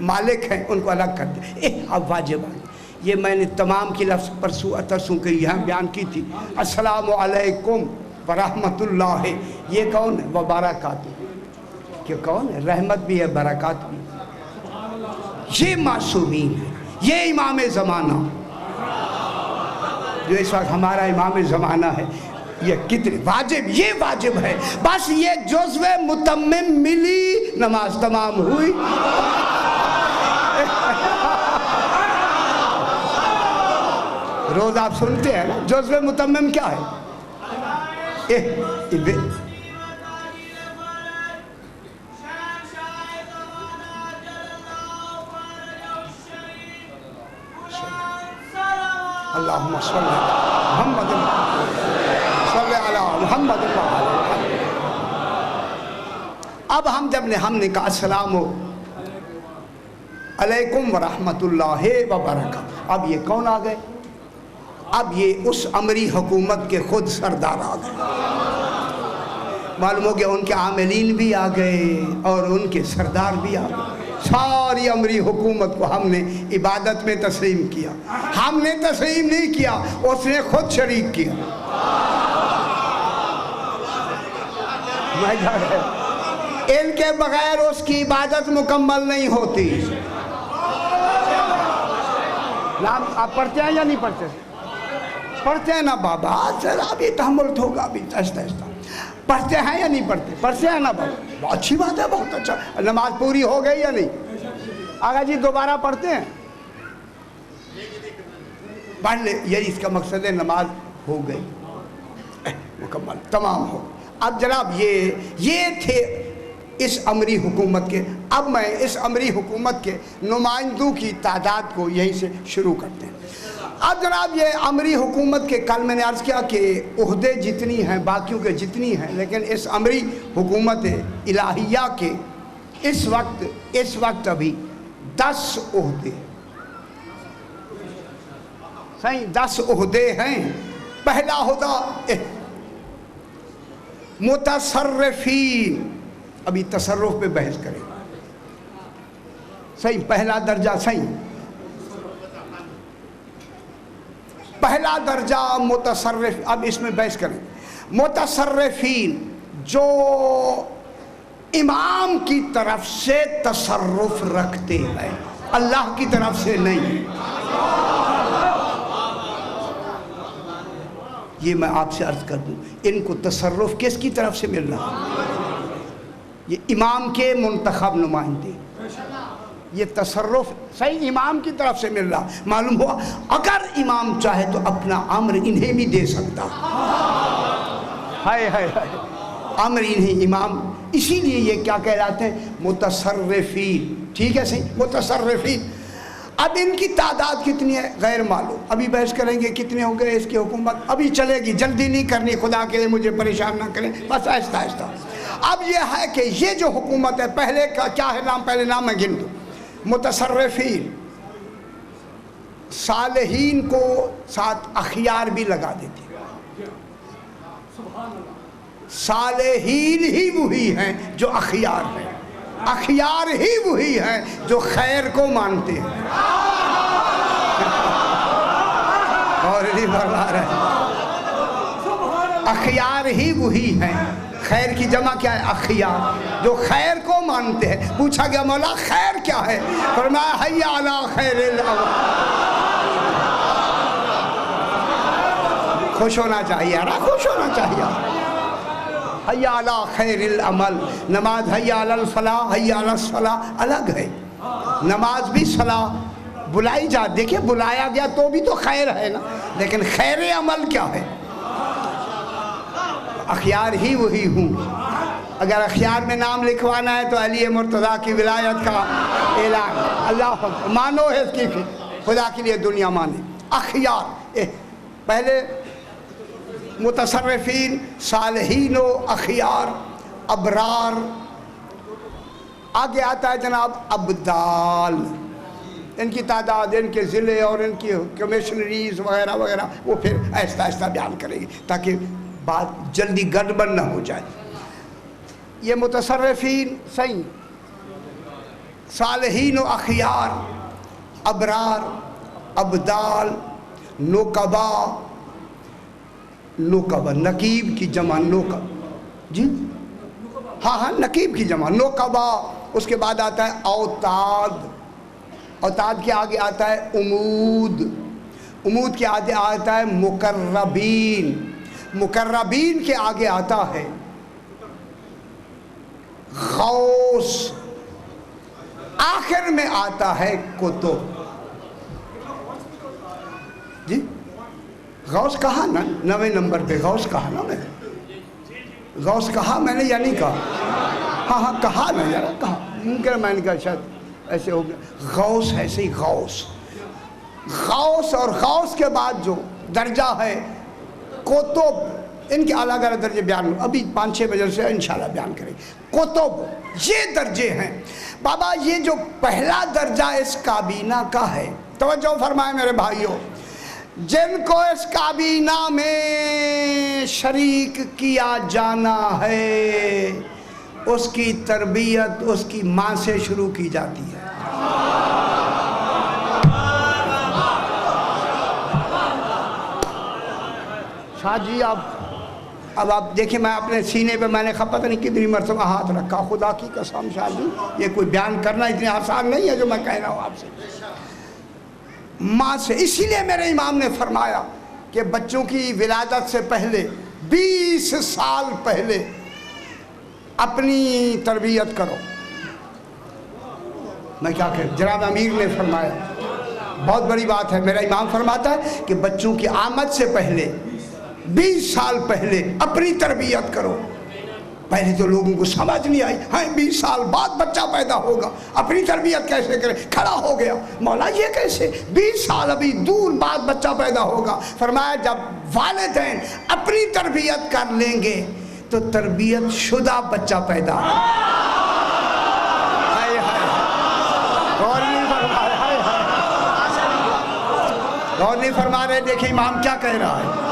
S1: مالک ہیں ان کو الگ کر دیں۔ اب واجب ہے، یہ میں نے تمام کی لفظ پرسوں کے یہاں بیان کی تھی، السلام علیکم ورحمۃ اللہ، یہ کون ہے؟ وبرکاتہ، کہ کون ہے؟ رحمت بھی ہے، برکات بھی ہے۔ یہ معصومین ہے، یہ امام زمانہ جو اس وقت ہمارا امام زمانہ ہے، یہ کتنے واجب، یہ واجب ہے، بس یہ جزو متمم ملی، نماز تمام ہوئی۔ روز آپ سنتے ہیں نا، جزو متمم کیا ہے؟ اللہم صلی محمد صلی علی محمد۔ اب ہم نے کہا السلام علیکم ورحمۃ اللہ وبرکاتہ، اب یہ کون آ گئے؟ اب یہ اس امری حکومت کے خود سردار آ گئے، معلوم ہو گیا، ان کے عاملین بھی آ گئے اور ان کے سردار بھی آ گئے۔ ساری امری حکومت کو ہم نے عبادت میں تسلیم کیا، ہم نے تسلیم نہیں کیا، اس نے خود شریک کیا۔ ان کے بغیر اس کی عبادت مکمل نہیں ہوتی۔ آپ پڑھتے ہیں یا نہیں پڑھتے؟ پڑھتے ہیں نا بابا، ذرا بھی تحمل ہوگا، بھی آہستہ آہستہ پڑھتے ہیں یا نہیں پڑھتے؟ پڑھتے ہیں نا بابا، بہت اچھی بات ہے، بہت اچھا۔ نماز پوری ہو گئی یا نہیں؟ آگا جی دوبارہ پڑھتے ہیں؟ پڑھ لے، یہی اس کا مقصد ہے، نماز ہو گئی، مکمل تمام ہو۔ اب جناب یہ تھے اس امری حکومت کے۔ اب میں اس امری حکومت کے نمائندوں کی تعداد کو یہیں سے شروع کرتے ہیں۔ اب جناب یہ امری حکومت کے، کل میں نے عرض کیا کہ عہدے جتنی ہیں باقیوں کے جتنی ہیں، لیکن اس امری حکومت الہیہ کے اس وقت ابھی 10 عہدے، صحیح 10 عہدے ہیں۔ پہلا عہدہ متصرفین، ابھی تصرف پہ بحث کریں، صحیح پہلا درجہ، صحیح پہلا درجہ متصرف، اب اس میں بحث کریں۔ متصرفین جو امام کی طرف سے تصرف رکھتے ہیں، اللہ کی طرف سے نہیں۔ یہ میں آپ سے عرض کر دوں، ان کو تصرف کس کی طرف سے مل رہا؟ یہ امام کے منتخب نمائندے، یہ تصرف صحیح امام کی طرف سے مل رہا۔ معلوم ہوا اگر امام چاہے تو اپنا امر انہیں بھی دے سکتا، ہائے ہائے ہائے، امر انہیں امام، اسی لیے یہ کیا کہلاتے ہیں؟ متصرفین، ٹھیک ہے صحیح، متصرفین۔ اب ان کی تعداد کتنی ہے غیر معلوم، ابھی بحث کریں گے کتنے ہو گئے اس کی حکومت، ابھی چلے گی، جلدی نہیں کرنی، خدا کے لیے مجھے پریشان نہ کریں، بس آہستہ آہستہ۔ اب یہ ہے کہ یہ جو حکومت ہے، پہلے کا کیا ہے نام؟ پہلے نام میں گن دوں، متصرفین، صالحین کو ساتھ اخیار بھی لگا دیتی۔ صالحین ہی وہی ہیں جو اخیار ہیں، اخیار ہی وہی ہیں جو خیر کو مانتے ہیں۔ اور نہیں فرما رہے، اخیار ہی وہی ہیں، خیر کی جمع کیا ہے؟ اخیار، جو خیر کو مانتے ہیں۔ پوچھا گیا مولا خیر کیا ہے؟ فرمایا حی علی خیر العمل، خوش ہونا چاہیے، خوش ہونا چاہیے۔ حی علی خیر العمل، نماز حی علی الفلاح، حی علی الصلاح الگ ہے، نماز بھی صلاح بلائی جا، دیکھیں بلایا گیا تو بھی تو خیر ہے نا، لیکن خیر عمل کیا ہے؟ اخیار ہی وہی ہوں۔ اگر اخیار میں نام لکھوانا ہے تو علی مرتضیٰ کی ولایت کا اعلان، اللہ مانو ہے اس کی، خدا کے لیے دنیا مانے۔ اخیار، پہلے متصرفین، صالحین و اخیار، ابرار، آگے آتا ہے جناب ابدال، ان کی تعداد، ان کے ضلع اور ان کی کمیشنریز وغیرہ وغیرہ وہ پھر آہستہ آہستہ بیان کریں گے تاکہ بات جلدی گڑبڑ نہ ہو جائے۔ یہ متصرفین صحیح، صالحین و اخیار، ابرار، ابدال، نقبا، نقبہ نقیب کی جمع نقب، جی ہاں نقیب کی جمع نقبہ۔ اس کے بعد آتا ہے اوتاد، اوتاد کے آگے آتا ہے امود، امود کے آگے آتا ہے مقربین، مقربین کے آگے آتا ہے غوث، آخر میں آتا ہے کتب۔ جی غوث کہا نا 9ویں نمبر پہ، غوث کہا نا میں نے، غوث کہا میں نے یا نہیں کہا؟ ہاں کہا نا یار، کہا ممکن میں نے کہا شاید ایسے ہو گیا۔ غوث ہے صحیح، غوث، غوث اور غوث کے بعد جو درجہ ہے کتب، ان کے الگ الگ درجے بیان ابھی 5-6 بجے سے انشاءاللہ بیان کریں۔ کتب یہ درجے ہیں بابا، یہ جو پہلا درجہ اس کابینہ کا ہے، توجہ فرمائے میرے بھائیوں، جن کو اس کابینہ میں شریک کیا جانا ہے اس کی تربیت اس کی ماں سے شروع کی جاتی ہے۔ شاہ جی اب آپ دیکھیں، میں اپنے سینے پہ میں نے پتہ نہیں کتنی مرتبہ ہاتھ رکھا، خدا کی قسم شاہ جی یہ کوئی بیان کرنا اتنی آسان نہیں ہے جو میں کہہ رہا ہوں آپ سے، ماں سے۔ اسی لیے میرے امام نے فرمایا کہ بچوں کی ولادت سے پہلے 20 سال پہلے اپنی تربیت کرو۔ میں کیا کہوں، جناب امیر نے فرمایا بہت بڑی بات ہے، میرا امام فرماتا ہے کہ بچوں کی آمد سے پہلے 20 سال پہلے اپنی تربیت کرو۔ پہلے تو لوگوں کو سمجھ نہیں آئی، ہاں 20 سال بعد بچہ پیدا ہوگا، اپنی تربیت کیسے کرے؟ کھڑا ہو گیا، مولا یہ کیسے 20 سال ابھی دور بعد بچہ پیدا ہوگا؟ فرمایا جب والدین اپنی تربیت کر لیں گے تو تربیت شدہ بچہ پیدا ہوگا۔ غور نہیں فرما رہے، دیکھیں امام کیا کہہ رہا ہے۔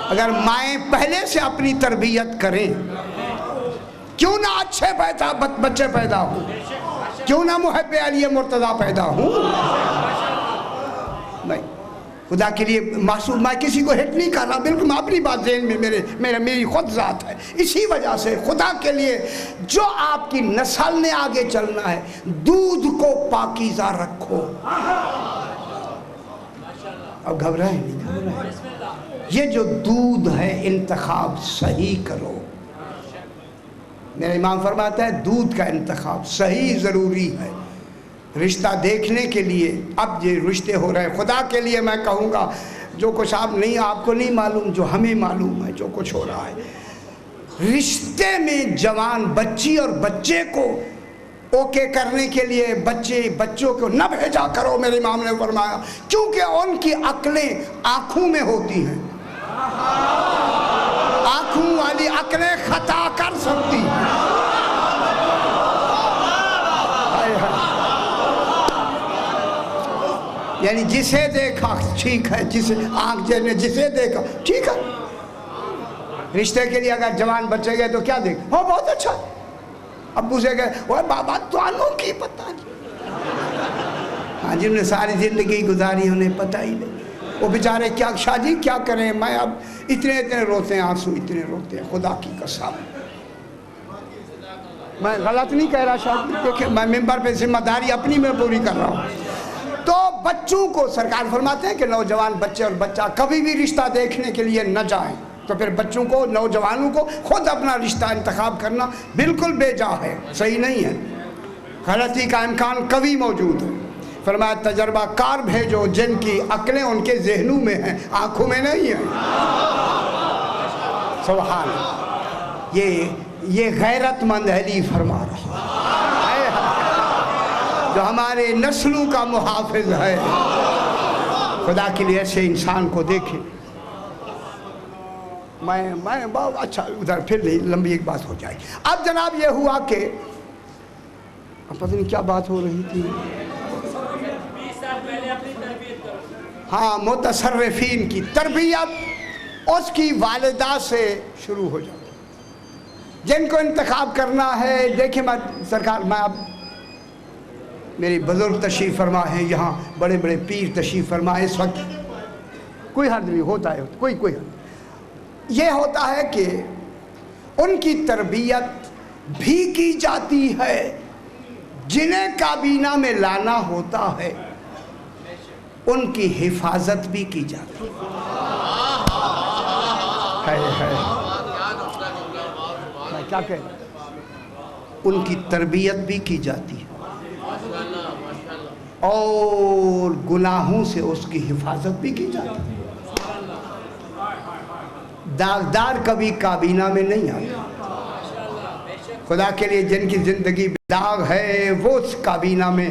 S1: اگر مائیں پہلے سے اپنی تربیت کریں، کیوں نہ اچھے بچے پیدا ہوں، کیوں نہ محب علی مرتضیٰ پیدا ہوں، نہیں خدا کے لیے معصوم، میں کسی کو ہٹ نہیں کر رہا، بالکل میں اپنی بات ذہن میں میری خود ذات ہے۔ اسی وجہ سے خدا کے لیے جو آپ کی نسل نے آگے چلنا ہے، دودھ کو پاکیزہ رکھو۔ اب گھبرائیں نہیں، یہ جو دودھ ہے انتخاب صحیح کرو۔ میرا امام فرماتا ہے دودھ کا انتخاب صحیح ضروری ہے۔ رشتہ دیکھنے کے لیے اب یہ رشتے ہو رہے ہیں، خدا کے لیے میں کہوں گا جو کچھ آپ کو نہیں معلوم، جو ہمیں معلوم ہے جو کچھ ہو رہا ہے، رشتے میں جوان بچی اور بچے کو اوکے کرنے کے لیے بچوں کو نہ بھیجا کرو، میرے امام نے فرمایا، کیونکہ ان کی عقلیں آنکھوں میں ہوتی ہیں، آنکھوں والی عقلیں خطا کر سکتی ہیں۔ یعنی جسے دیکھا ٹھیک ہے، جسے دیکھا ٹھیک ہے۔ رشتے کے لیے اگر جوان بچے گئے تو کیا دیکھ، ہاں بہت اچھا ہے، ابو سے گئے، وہ بابا توانوں کی پتہ نہیں، ہاں جنہوں نے ساری زندگی گزاری انہیں پتہ ہی نہیں، وہ بیچارے کیا شادی کیا کریں، میں اب اتنے روتے ہیں، آنسو اتنے روتے ہیں، خدا کی قسم میں غلط نہیں کہہ رہا شادی، دیکھیں میں ممبر پہ ذمہ داری اپنی میں پوری کر رہا ہوں۔ تو بچوں کو سرکار فرماتے ہیں کہ نوجوان بچے اور بچہ کبھی بھی رشتہ دیکھنے کے لیے نہ جائیں، تو پھر بچوں کو نوجوانوں کو خود اپنا رشتہ انتخاب کرنا بالکل بے جا ہے، صحیح نہیں ہے، غلطی کا امکان قوی موجود ہے۔ فرمایا تجربہ کار بھیجو جن کی عقلیں ان کے ذہنوں میں ہیں، آنکھوں میں نہیں ہیں۔ سبحان اللہ، یہ غیرت مند علی فرما رہا جو ہمارے نسلوں کا محافظ ہے۔ خدا کے لیے ایسے انسان کو دیکھیں۔ میں بہت اچھا ادھر پھر لمبی ایک بات ہو جائے۔ اب جناب یہ ہوا کہ پتہ نہیں کیا بات ہو رہی تھی، ہاں متصرفین کی تربیت اس کی والدہ سے شروع ہو جائے۔ جن کو انتخاب کرنا ہے، دیکھیں میں سرکار، میں اب میری بزرگ تشریف فرما ہے، یہاں بڑے بڑے پیر تشریف فرما ہے، اس وقت کوئی حد نہیں ہوتا ہے، کوئی حد یہ ہوتا ہے کہ ان کی تربیت بھی کی جاتی ہے، جنہیں کابینہ میں لانا ہوتا ہے ان کی حفاظت بھی کی جاتی ہے۔ میں کیا کہہ رہا ہوں، ان کی تربیت بھی کی جاتی ہے اور گناہوں سے اس کی حفاظت بھی کی جاتی ہے۔ داغدار کبھی کابینہ میں نہیں آتا۔ خدا کے لیے جن کی زندگی داغ ہے وہ اس کابینہ میں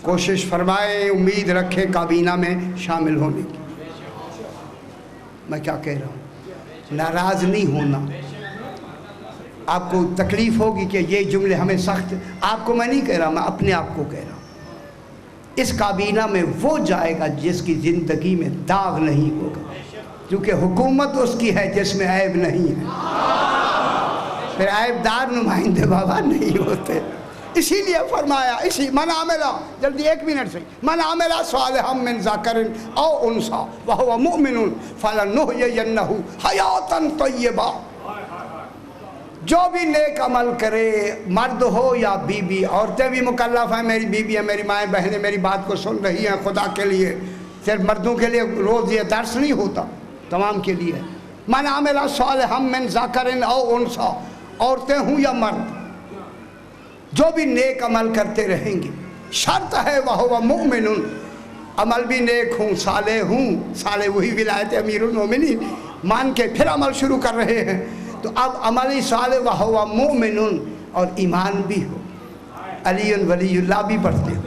S1: کوشش فرمائے، امید رکھے کابینہ میں شامل ہونے کی۔ میں کیا کہہ رہا ہوں، ناراض نہیں ہونا۔ آپ کو تکلیف ہوگی کہ یہ جملے ہمیں سخت، آپ کو میں نہیں کہہ رہا، میں اپنے آپ کو کہہ رہا ہوں۔ اس کابینہ میں وہ جائے گا جس کی زندگی میں داغ نہیں ہوگا، کیونکہ حکومت اس کی ہے جس میں عیب نہیں ہے۔ پھر عیب دار نمائندے بابا نہیں ہوتے، اسی لیے فرمایا، من عملا، جلدی ایک منٹ سے، من عملا صالحا من ذکر او انثی وہو مؤمن فلنحیینہ حیاۃ طیبہ۔ جو بھی نیک عمل کرے، مرد ہو یا بیوی، عورتیں بھی مکلف ہیں، میری بیوی ہے، میری مائیں بہنیں میری بات کو سن رہی ہیں، خدا کے لیے صرف مردوں کے لیے روز یہ درس نہیں ہوتا، تمام کے لیے۔ من عمل صالحا من ذکر او انثی، عورتیں ہوں یا مرد، جو بھی نیک عمل کرتے رہیں گے، شرط ہے وہو مؤمن، عمل بھی نیک ہوں، صالح ہوں، صالح وہی ولایت امیر المومنین مان کے پھر عمل شروع کر رہے ہیں، تو اب عملی صالح وہو مؤمن اور ایمان بھی ہو، علی ولی اللہ بھی پڑھتے ہیں۔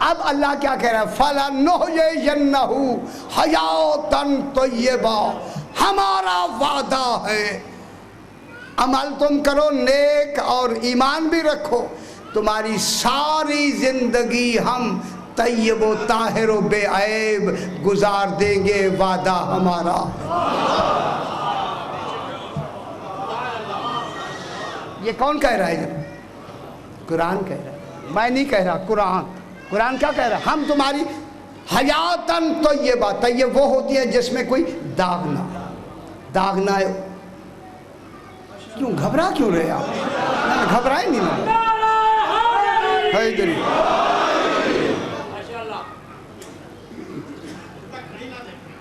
S1: اب اللہ کیا کہہ رہا ہے، فَلَنُحْيِيَنَّهُ حَيَاةً طَيِّبَةً، ہمارا وعدہ ہے عمل تم کرو نیک اور ایمان بھی رکھو، تمہاری ساری زندگی ہم طیب و طاہر و بے عیب گزار دیں گے، وعدہ ہمارا۔ یہ کون کہہ رہا ہے جب؟ قرآن کہہ رہا ہے، میں نہیں کہہ رہا، قرآن کیا کہہ رہا ہے، ہم تمہاری حیاتن طیبہ، طیب وہ ہوتی ہے جس میں کوئی داغ نہ ہو. داغ نہ ہے. کیوں گھبرا کیوں رہے آپ؟ گھبرائے نہیں نا.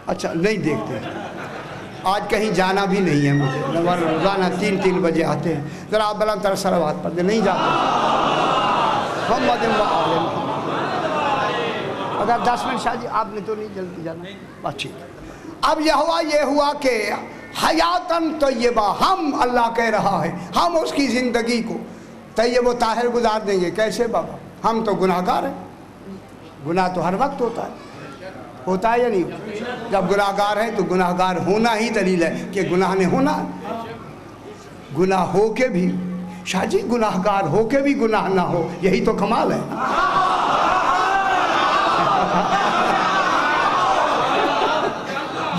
S1: اچھا نہیں دیکھتے، آج کہیں جانا بھی نہیں ہے مجھے، روزانہ 3 بجے آتے ہیں. ذرا آپ بلند تر صلوات پڑھ دیں. نہیں جاتے محمد اللہ. اگر 10 منٹ شاہ جی آپ نے تو نہیں جلدی جانا. اچھی. اب یہ ہوا کہ حیاتن طیبہ، ہم اللہ کہہ رہا ہے ہم اس کی زندگی کو طیب و طاہر گزار دیں گے. کیسے بابا؟ ہم تو گناہ گار ہیں. گناہ تو ہر وقت ہوتا ہے یا نہیں ہوتا؟ جب گناہ گار ہیں تو گناہ گار ہونا ہی دلیل ہے کہ گناہ نے ہونا. گناہ ہو کے بھی شاہ جی، گناہ گار ہو کے بھی گناہ نہ ہو، یہی تو کمال ہے.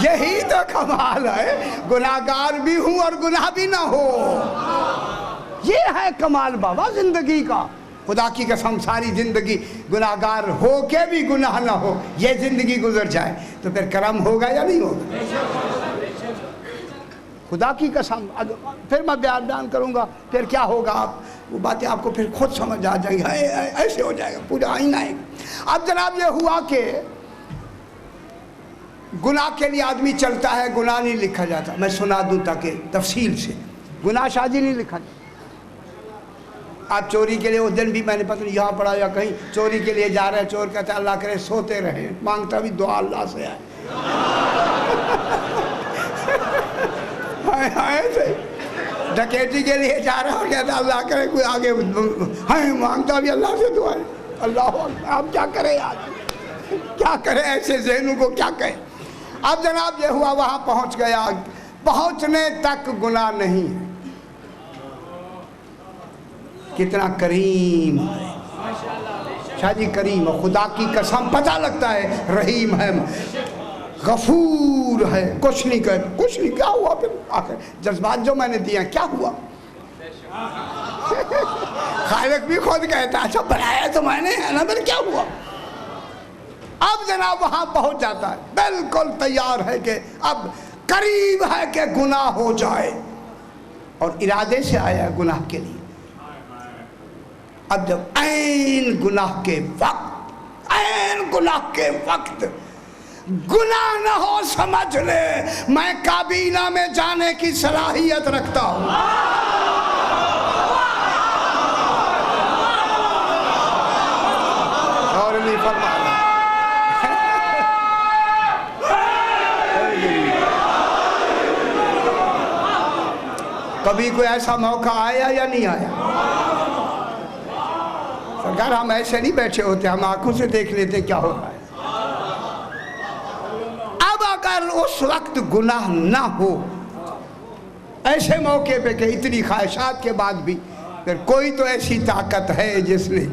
S1: یہی تو کمال ہے. گناہ گار بھی ہوں اور گناہ بھی نہ ہو. یہ ہے کمال بابا زندگی کا. خدا کی قسم ساری زندگی گناہ گار ہو کے بھی گناہ نہ ہو، یہ زندگی گزر جائے تو پھر کرم ہوگا یا نہیں ہوگا؟ خدا کی قسم. پھر میں بیان کروں گا پھر کیا ہوگا. آپ وہ باتیں آپ کو پھر خود سمجھ آ جائیں گی. ایسے ہو جائے گا پورا آئینہ ہے. اب جناب یہ ہوا کہ گناہ کے لیے آدمی چلتا ہے، گناہ نہیں لکھا جاتا. میں سنا دوں تاکہ تفصیل سے. گناہ شادی نہیں لکھا جاتا. آپ چوری کے لیے اس دن بھی میں نے پتہ نہیں یہاں پڑھا یا کہیں، چوری کے لیے جا رہے ہیں، چور کہتا ہے اللہ کرے سوتے رہے، مانگتا بھی دعا اللہ سے ہے. ڈکیتی کے لیے جا رہا ہوں، کہتا اللہ کرے کوئی آگے، مانگتا بھی اللہ سے دعا ہے. اللہ آپ کیا کریں آج، کیا کریں ایسے ذہنوں کو کیا کہیں. اب جناب یہ ہوا وہاں پہنچ گیا. پہنچنے تک گناہ نہیں ہے. کتنا کریم ہے شاہ جی، کریم. خدا کی قسم پتہ لگتا ہے رحیم ہے، غفور ہے. کچھ نہیں کہ کچھ نہیں. کیا ہوا پھر آخر جذبات جو میں نے دیا کیا ہوا؟ خالق بھی خود کہتا اچھا بنایا تو میں نے ہے نا، پھر کیا ہوا؟ اب جناب وہاں پہنچ جاتا ہے، بالکل تیار ہے کہ اب قریب ہے کہ گناہ ہو جائے، اور ارادے سے آیا ہے گناہ کے لیے. اب جب عین گناہ کے وقت گناہ نہ ہو، سمجھ لے میں کابینہ میں جانے کی صلاحیت رکھتا ہوں. اور نہیں فرمانا. کبھی کوئی ایسا موقع آیا یا نہیں آیا؟ سرکار ہم ایسے نہیں بیٹھے ہوتے، ہم آنکھوں سے دیکھ لیتے کیا ہو رہا ہے. اب اگر اس وقت گناہ نہ ہو، ایسے موقع پہ کہ اتنی خواہشات کے بعد بھی پھر کوئی تو ایسی طاقت ہے جس نے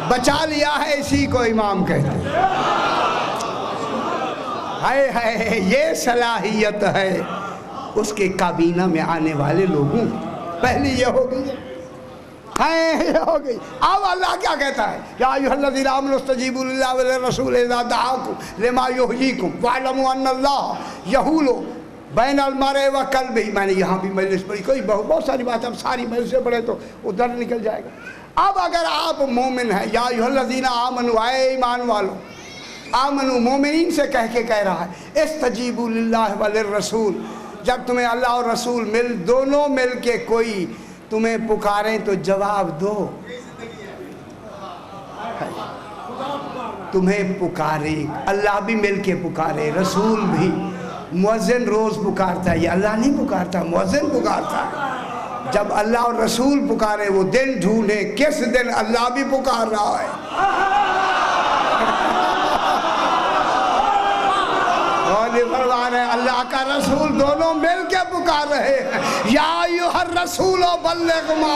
S1: بچا لیا ہے، اسی کو امام کہتے ہیں. ہے یہ صلاحیت ہے اس کے کابینہ میں آنے والے لوگوں. پہلی یہ ہوگی ہوگئی. اب اللہ کیا کہتا ہے؟ یا ایھا الذین آمنوا استجیبوا للہ وللرسول اذا دعاکم لما یحییکم واعلموا ان اللہ یحول بین المرء وقلبہ. میں نے یہاں بھی مجلس پڑھی، کوئی بہت ساری بات، اب ساری مجلس سے پڑھے تو ادھر نکل جائے گا. اب اگر آپ مومن ہیں، یا ایھا الذین آمنوا، اے ایمان والو، آمنو مومنین سے کہہ رہا ہے استجیبوا للہ وللرسول. جب تمہیں اللہ اور رسول دونوں مل کے کوئی تمہیں پکاریں تو جواب دو. تمہیں پکارے، اللہ بھی مل کے پکارے، رسول بھی. مؤذن روز پکارتا ہے، یہ اللہ نہیں پکارتا، مؤذن پکارتا ہے. جب اللہ اور رسول پکارے وہ دن ڈھونڈے کس دن اللہ بھی پکار رہا ہے. فرمان ہے اللہ کا رسول دونوں مل کے پکار رہے ہیں. یا ایھا الرسول بلغ ما.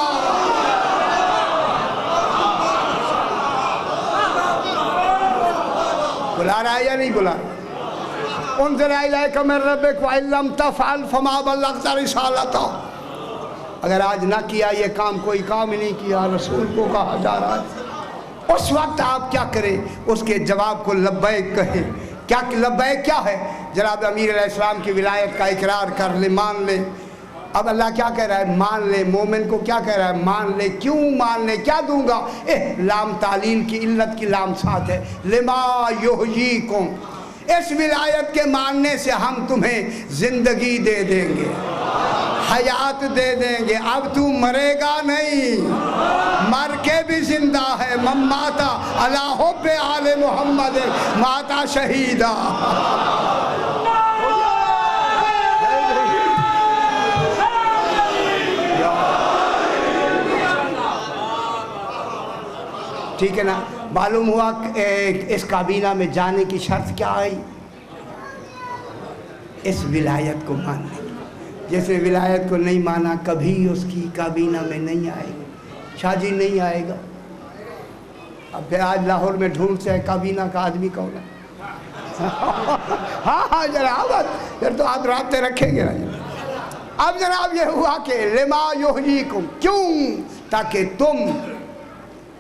S1: بلا رہا ہے یا نہیں بلا رہا؟ انزل الیک من ربک وان لم تفعل فما بلغت رسالتہ. اگر آج نہ کیا یہ کام، کوئی کام ہی نہیں کیا، رسول کو کہا جا رہا ہے اس وقت آپ کیا کریں؟ اس کے جواب کو لبیک کہیں۔ کیا لبیک کیا ہے؟ جناب امیر علیہ السلام کی ولایت کا اقرار کر لے، مان لے۔ اب اللہ کیا کہہ رہا ہے؟ مان لے۔ مومن کو کیا کہہ رہا ہے؟ مان لے۔ کیوں مان لے؟ کیا دوں گا؟ لام تعلیل کی علت کی لام ساتھ ہے، لما یحییکم، اس ولایت کے ماننے سے ہم تمہیں زندگی دے دیں گے، حیات دے دیں گے، اب تو مرے گا نہیں، مر کے بھی زندہ ہے۔ من ماتا علی حب آل محمد ماتا شہیدہ۔ ٹھیک ہے نا؟ معلوم ہوا کہ اس کابینہ میں جانے کی شرط کیا آئی؟ اس ولایت کو ماننے کی۔ جس نے ولایت کو نہیں مانا کبھی اس کی کابینہ میں نہیں آئے گا، شاہ جی نہیں آئے گا۔ اب پھر آج لاہور میں ڈھونڈتے ہیں کابینہ کا آدمی کون ہے؟ ہاں جناب، پھر تو آپ رابطے رکھیں گے نا۔ اب جناب یہ ہوا کہ لما یحییکم، کیوں؟ تاکہ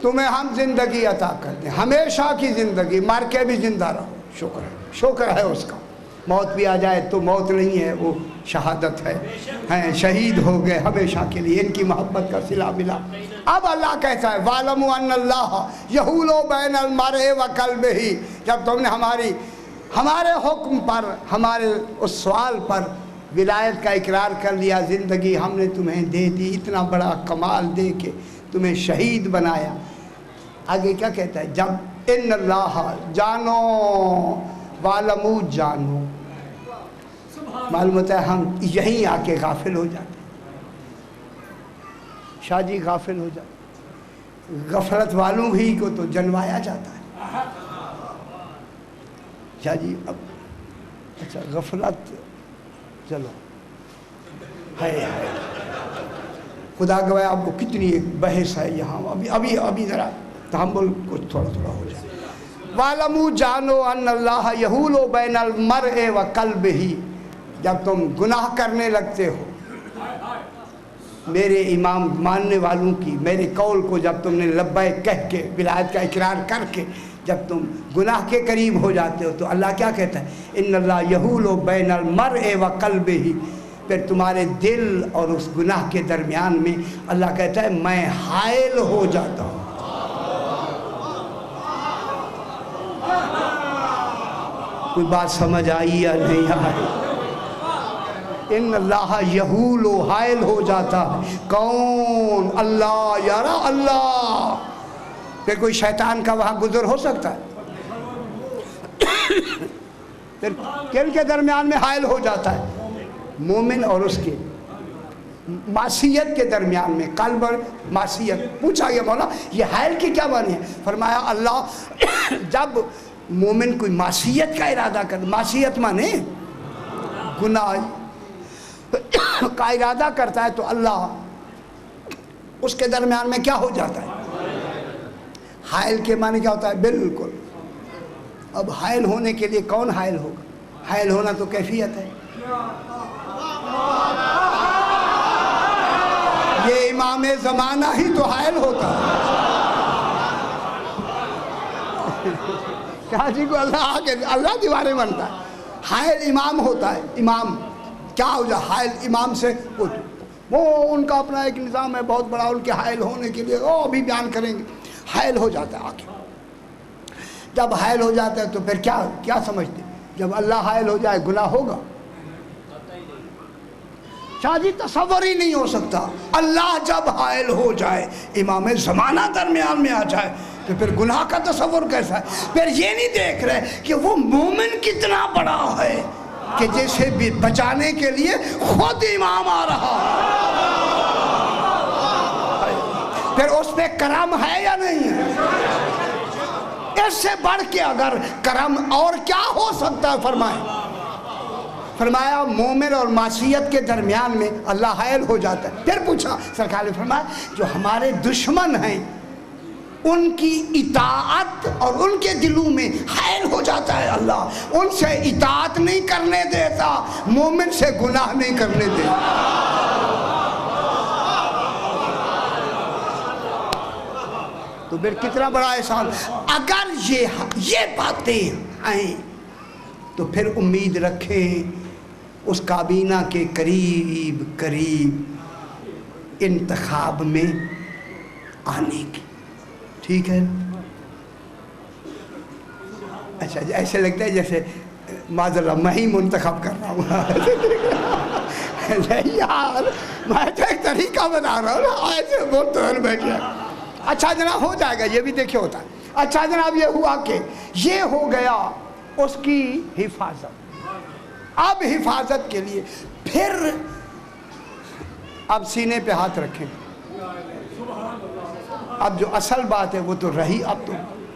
S1: تمہیں ہم زندگی عطا کر دیں، ہمیشہ کی زندگی، مر کے بھی زندہ رہو۔ شکر ہے، شکر ہے اس کا۔ موت بھی آ جائے تو موت نہیں ہے، وہ شہادت ہے، شہید ہو گئے ہمیشہ کے لیے، ان کی محبت کا صلہ ملا۔ اب اللہ کہتا ہے وَاعْلَمُوا أَنَّ اللَّهَ يَحُولُ بَيْنَ الْمَرْءِ وَقَلْبِهِ، جب تم نے ہمارے حکم پر، ہمارے اس سوال پر ولایت کا اقرار کر لیا، زندگی ہم نے تمہیں دے دی، اتنا بڑا کمال دے کے تمہیں شہید بنایا۔ آگے کیا کہتا ہے؟ جب ان اللہ، جانو، وَاعْلَمُوا، جانو، معلوم ہوتا ہے ہم یہیں آ کے غافل ہو جاتے، شاہ جی غافل ہو جاتے، غفلت والوں ہی کو تو جنوایا جاتا ہے۔ شاہ جی اب اچھا غفلت، چلو ہے خدا گواہ آپ کو کتنی ایک بحث ہے یہاں، ابھی ذرا تحمل کچھ تھوڑا ہو جائے۔ وَاعْلَمُوا، جانو، ان اللہ یحول بین المرء وقلبہ، جب تم گناہ کرنے لگتے ہو، میرے امام ماننے والوں کی میرے قول کو جب تم نے لبیک کہہ کے، ولایت کا اقرار کر کے جب تم گناہ کے قریب ہو جاتے ہو، تو اللہ کیا کہتا ہے؟ ان اللہ یحول بین المرء وقلبہ، پھر تمہارے دل اور اس گناہ کے درمیان میں اللہ کہتا ہے میں حائل ہو جاتا ہوں۔ کوئی بات سمجھ آئی یا نہیں آئی؟ ان اللہ یحول، حائل ہو جاتا ہے۔ کون؟ اللہ، یارا اللہ۔ پھر کوئی شیطان کا وہاں گزر ہو سکتا ہے؟ پھر کن کے درمیان میں حائل ہو جاتا ہے؟ مومن اور اس کے معصیت کے درمیان میں، قلب اور معصیت۔ پوچھا گیا مولا یہ حائل کی کیا معنی ہے؟ فرمایا اللہ جب مومن کوئی معصیت کا ارادہ کر، معصیت مانے گناہ کا ارادہ کرتا ہے، تو اللہ اس کے درمیان میں کیا ہو جاتا ہے؟ حائل کے معنی کیا ہوتا ہے؟ بالکل۔ اب حائل ہونے کے لیے کون حائل ہوگا؟ حائل ہونا تو کیفیت ہے۔ یہ امام زمانہ ہی تو حائل ہوتا ہے۔ کیا جی کو اللہ آگے اللہ دیوارے بنتا ہے، حائل امام ہوتا ہے۔ امام کیا ہو جائے؟ حائل امام سے وہ ان کا اپنا ایک نظام ہے بہت بڑا، ان کے حائل ہونے کے لیے وہ ابھی بیان کریں گے۔ حائل ہو جاتا ہے آگے، جب حائل ہو جاتا ہے تو پھر کیا سمجھتے؟ جب اللہ حائل ہو جائے گناہ ہوگا؟ شاہ جی تصور ہی نہیں ہو سکتا۔ اللہ جب حائل ہو جائے، امام زمانہ درمیان میں آ جائے، تو پھر گناہ کا تصور کیسا ہے؟ پھر یہ نہیں دیکھ رہے کہ وہ مومن کتنا بڑا ہے کہ جسے بھی بچانے کے لیے خود امام آ رہا ہے، پھر اس پہ کرم ہے یا نہیں ہے؟ اس سے بڑھ کے اگر کرم اور کیا ہو سکتا ہے؟ فرمایا مومن اور معصیت کے درمیان میں اللہ حائل ہو جاتا ہے۔ پھر پوچھا سرکار نے فرمایا جو ہمارے دشمن ہیں ان کی اطاعت اور ان کے دلوں میں حائل ہو جاتا ہے اللہ، ان سے اطاعت نہیں کرنے دیتا، مومن سے گناہ نہیں کرنے دیتا۔ تو تو پھر کتنا بڑا احسان. اگر یہ باتیں ہیں تو پھر امید رکھیں اس کابینہ کے قریب قریب انتخاب میں آنے کی. ٹھیک ہے. اچھا ایسے لگتا ہے جیسے معذرت میں ہی منتخب کر رہا ہوں. نہیں یار میں تو ایک طریقہ بنا رہا ہوں. ایسے بہت بیٹھے. اچھا جناب ہو جائے گا. یہ بھی دیکھیں ہوتا ہے. اچھا جناب یہ ہوا کہ یہ ہو گیا اس کی حفاظت. اب حفاظت کے لیے پھر اب سینے پہ ہاتھ رکھیں. اب جو اصل بات ہے وہ تو رہی. اب تو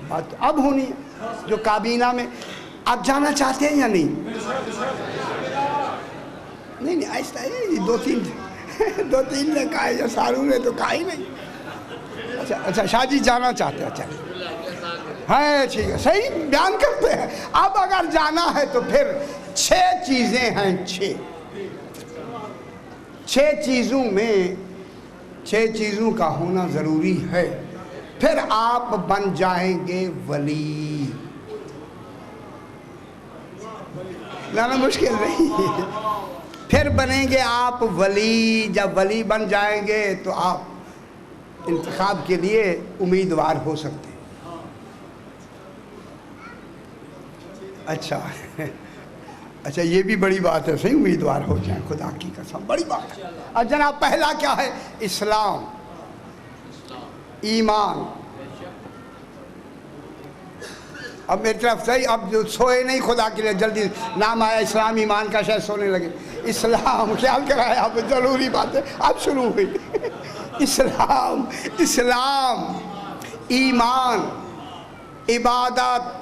S1: بات اب ہونی ہے جو کابینہ میں. آپ جانا چاہتے ہیں یا نہیں؟ نہیں ایسا ہے. دو تین نے کہا یا سارو نے تو کہا ہی نہیں. اچھا شاہ جی جانا چاہتے ہیں. اچھا ہے ٹھیک ہے صحیح بیان کرتے ہیں. اب اگر جانا ہے تو پھر 6 چیزیں ہیں. 6 چیزوں میں 6 چیزوں کا ہونا ضروری ہے. پھر آپ بن جائیں گے ولی. لانا مشکل نہیں. پھر بنیں گے آپ ولی. جب ولی بن جائیں گے تو آپ انتخاب کے لیے امیدوار ہو سکتے ہیں. اچھا یہ بھی بڑی بات ہے. صحیح امیدوار ہو جائیں. خدا کی قسم بڑی بات ہے. اور جناب پہلا کیا ہے؟ اسلام ایمان. اب میری طرف صحیح اب جو سوئے نہیں خدا کے لیے جلدی نام آیا اسلام ایمان کا شاید سونے لگے. اسلام خیال کرائے اب ضروری بات ہے. اب شروع ہوئی. اسلام ایمان عبادت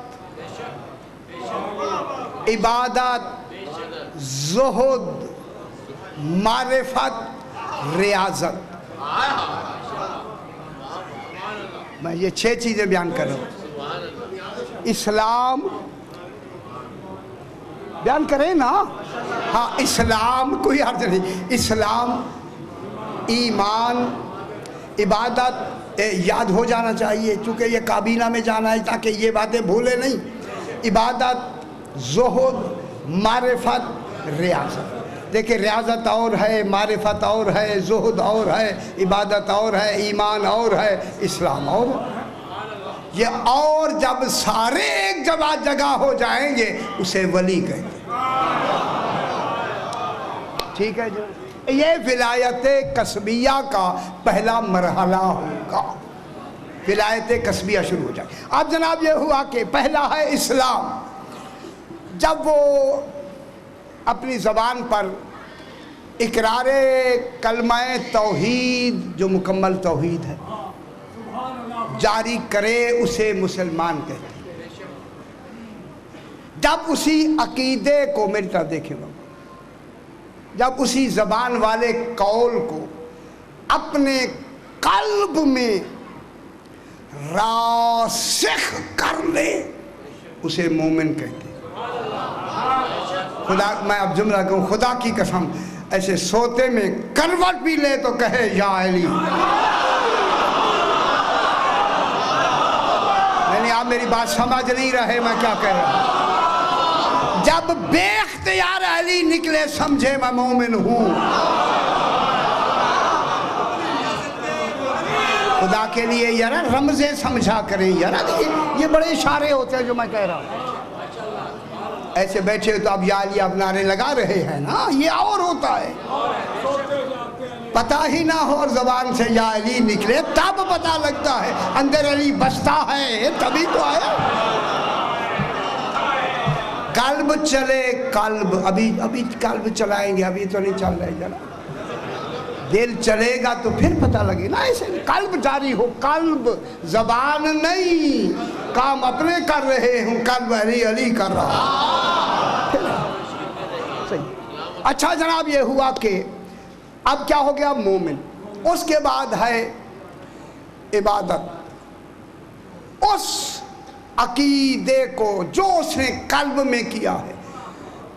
S1: زہد معرفت ریاضت. میں یہ 6 چیزیں بیان کر رہا ہوں. اسلام بیان کریں نا. ہاں اسلام کوئی حرج نہیں. اسلام ایمان عبادت یاد ہو جانا چاہیے چونکہ یہ کابینہ میں جانا ہے تاکہ یہ باتیں بھولے نہیں. عبادت زہد معرفت ریاضت. دیکھیں ریاضت اور ہے معرفت اور ہے زہد اور ہے عبادت اور ہے ایمان اور ہے اسلام اور ہے. یہ اور جب سارے ایک جگہ ہو جائیں گے اسے ولی کہتے ہیں. ٹھیک ہے جی. یہ ولایت قصبیہ کا پہلا مرحلہ ہوگا. ولایت قصبیہ شروع ہو جائے. اب جناب یہ ہوا کہ پہلا ہے اسلام. جب وہ اپنی زبان پر اقرار کلمہ توحید جو مکمل توحید ہے جاری کرے اسے مسلمان کہتے ہیں. جب اسی عقیدے کو میری طرف دیکھیں گا جب اسی زبان والے قول کو اپنے قلب میں راسخ کر لے اسے مومن کہتے ہیں. خدا میں اب جملہ کہوں خدا کی قسم ایسے سوتے میں کروٹ بھی لے تو کہے یا علی. نہیں آپ میری بات سمجھ نہیں رہے میں کیا کہہ رہا ہوں. جب بے اختیار علی نکلے سمجھے میں مومن ہوں. خدا کے لیے یار رمزیں سمجھا کریں یار. یہ بڑے اشارے ہوتے ہیں جو میں کہہ رہا ہوں. ایسے بیٹھے تو اب یا علی اب نعرے لگا رہے ہیں نا. یہ اور ہوتا ہے پتہ ہی نہ ہو اور زبان سے یا علی نکلے تب پتہ لگتا ہے اندر علی بستا ہے تبھی تو آیا. قلب چلے قلب ابھی قلب چلائیں گے ابھی تو نہیں چل رہے ذرا. دل چلے گا تو پھر پتہ لگے نا. ایسے قلب جاری ہو. قلب زبان نہیں. کام اپنے کر رہے ہوں قلب علی علی کر رہا. صحیح. اچھا جناب یہ ہوا کہ اب کیا ہو گیا مومن. اس کے بعد ہے عبادت. اس عقیدے کو جو اس نے قلب میں کیا ہے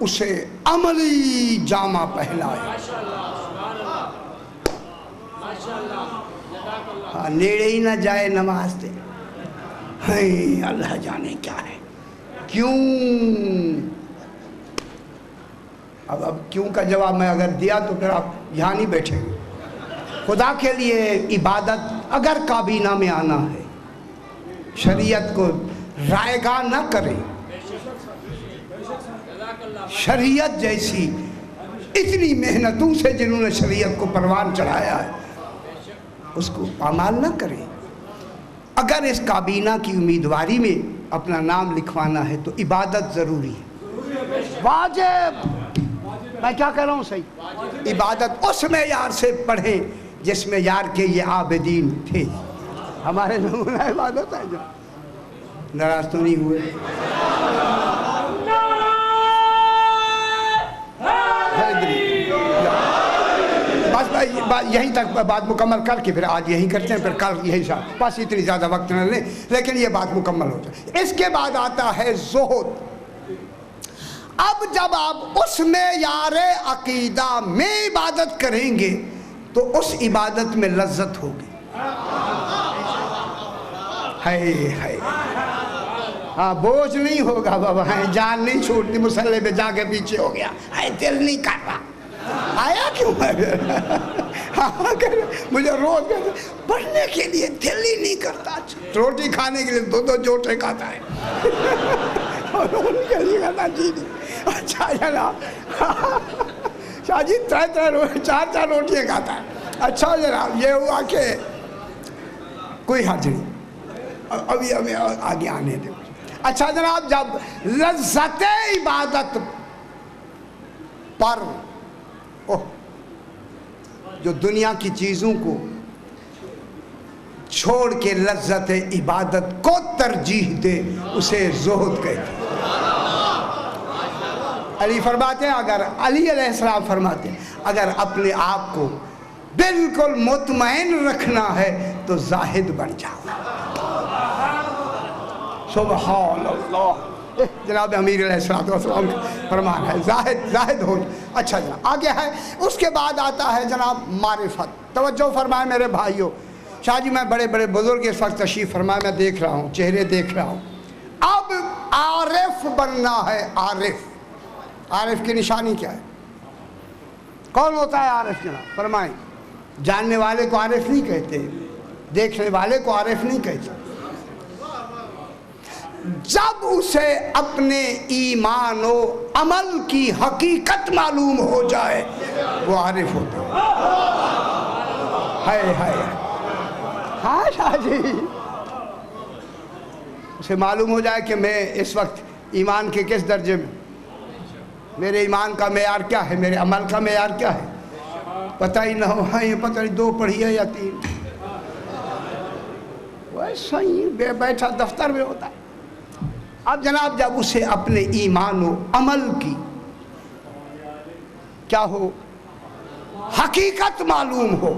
S1: اسے عملی جامہ پہنائے. نیڑے ہی نہ جائے نماز دے ہیں اللہ جانے کیا ہے، کیوں؟ اب کیوں کا جواب میں اگر دیا تو پھر آپ یہاں نہیں بیٹھیں گے۔ خدا کے لیے عبادت اگر کابینہ میں آنا ہے، شریعت کو رائے گاہ نہ کریں، شریعت جیسی اتنی محنتوں سے جنہوں نے شریعت کو پروان چڑھایا ہے اس کو پامال نہ کریں۔ اگر اس کابینہ کی امیدواری میں اپنا نام لکھوانا ہے تو عبادت ضروری ہے، واجب۔ میں کیا کہہ رہا ہوں صحیح؟ عبادت اس معیار سے پڑھیں جس معیار کے یہ عابدین تھے۔ ہمارے نمونہ عبادت ہے جو ناراض تو نہیں ہوئے؟ بس یہیں تک بات مکمل کر کے پھر آج یہیں کرتے ہیں، پھر کل یہی ساتھ، بس اتنی زیادہ وقت نہ لیں، لیکن یہ بات مکمل ہو جائے۔ اس کے بعد آتا ہے زہد۔ اب جب آپ اس معیار عقیدہ میں عبادت کریں گے تو اس عبادت میں لذت ہوگی۔ ہے ہاں، بوجھ نہیں ہوگا بابا، جان نہیں چھوٹتی، مسلح پہ جا کے پیچھے ہو گیا، دل نہیں کر رہا، آیا کیوں ہے؟ مجھے روز کہتے پڑھنے کے لیے دل ہی نہیں کرتا، روٹی کھانے کے لیے دو جوٹے کھاتا ہے، اچھا جناب، شاہ جی چار روٹیاں کھاتا ہے۔ اچھا جناب، یہ ہوا کہ کوئی حرج نہیں، ابھی آگے آنے دے۔ اچھا جناب، جب لذت عبادت پر جو دنیا کی چیزوں کو چھوڑ کے لذت عبادت کو ترجیح دے اسے زہد کہتے ہیں۔ علی فرماتے ہیں، اگر علی علیہ السلام فرماتے ہیں اگر اپنے آپ کو بالکل مطمئن رکھنا ہے تو زاہد بن جاؤ۔ سبحان اللہ، جناب امیر علیہ السلام فرمان ہے زاہد ہو۔ اچھا جناب، آگے ہے، اس کے بعد آتا ہے جناب معرفت۔ توجہ فرمائے میرے بھائیوں، شاہ جی میں بڑے بڑے بزرگ اس وقت تشریف فرمائے، میں دیکھ رہا ہوں، چہرے دیکھ رہا ہوں۔ اب عارف بننا ہے، عارف کی نشانی کیا ہے؟ کون ہوتا ہے عارف جناب؟ فرمائیں۔ جاننے والے کو عارف نہیں کہتے، دیکھنے والے کو عارف نہیں کہتے۔ جب اسے اپنے ایمان و عمل کی حقیقت معلوم ہو جائے وہ عارف ہوتا ہے۔ ہاں شاہ جی، اسے معلوم ہو جائے کہ میں اس وقت ایمان کے کس درجے میں، میرے ایمان کا معیار کیا ہے، میرے عمل کا معیار کیا ہے، پتہ ہی نہ ہو، ہاں یہ پتہ نہیں 2 پڑھی ہے یا 3، ویسا ہی بیٹھا دفتر میں ہوتا ہے۔ اب جناب جب اسے اپنے ایمان و عمل کی کیا ہو، حقیقت معلوم ہو،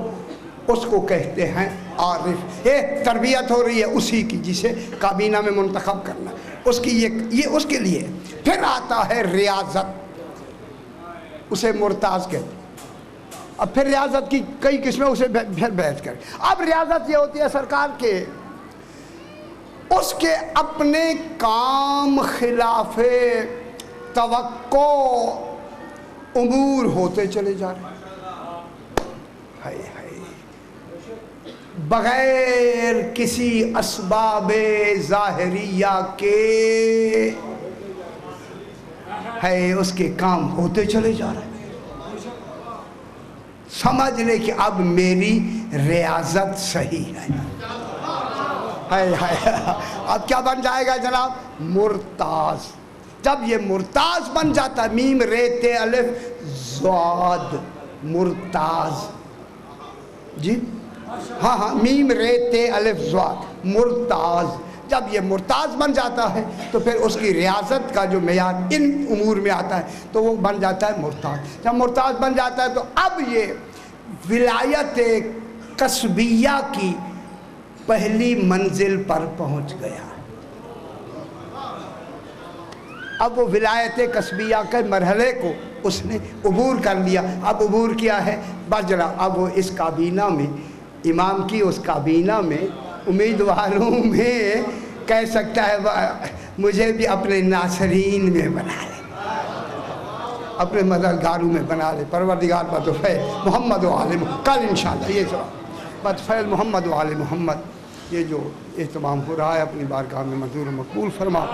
S1: اس کو کہتے ہیں عارف۔ یہ تربیت ہو رہی ہے اسی کی جسے کابینہ میں منتخب کرنا، اس کی یہ اس کے لیے۔ پھر آتا ہے ریاضت، اسے مرتاز کہتے ہیں۔ اب پھر ریاضت کی کئی قسمیں، اسے پھر بحث کریں۔ اب ریاضت یہ ہوتی ہے سرکار کے اس کے اپنے کام خلاف توقع امور ہوتے چلے جا رہے ہیں، بغیر کسی اسباب ظاہریہ کے ہے اس کے کام ہوتے چلے جا رہے ہیں۔ سمجھ لے کہ اب میری ریاضت صحیح ہے۔ اب کیا بن جائے گا جناب؟ مرتاز۔ جب یہ مرتاز بن جاتا ہے، میم رے تے الف زاد، مرتاز، جی ہاں میم رے تے الف زاد، مرتاز۔ جب یہ مرتاز بن جاتا ہے تو پھر اس کی ریاضت کا جو معیار ان امور میں آتا ہے تو وہ بن جاتا ہے مرتاز۔ جب مرتاز بن جاتا ہے تو اب یہ ولایت قصبیہ کی پہلی منزل پر پہنچ گیا۔ اب وہ ولایت قصبیہ کے مرحلے کو اس نے عبور کر لیا۔ اب عبور کیا ہے؟ بس جناب اب وہ اس کابینہ میں، امام کی اس کابینہ میں امیدواروں میں کہہ سکتا ہے مجھے بھی اپنے ناصرین میں بنا لے، اپنے مددگاروں میں بنا لے پروردگار بدفعل محمد و آل محمد۔ کل انشاءاللہ یہ جواب بدفعل محمد و آل محمد یہ جو اہتمام ہو رہا ہے اپنی بارگاہ میں منظور و مقبول فرما۔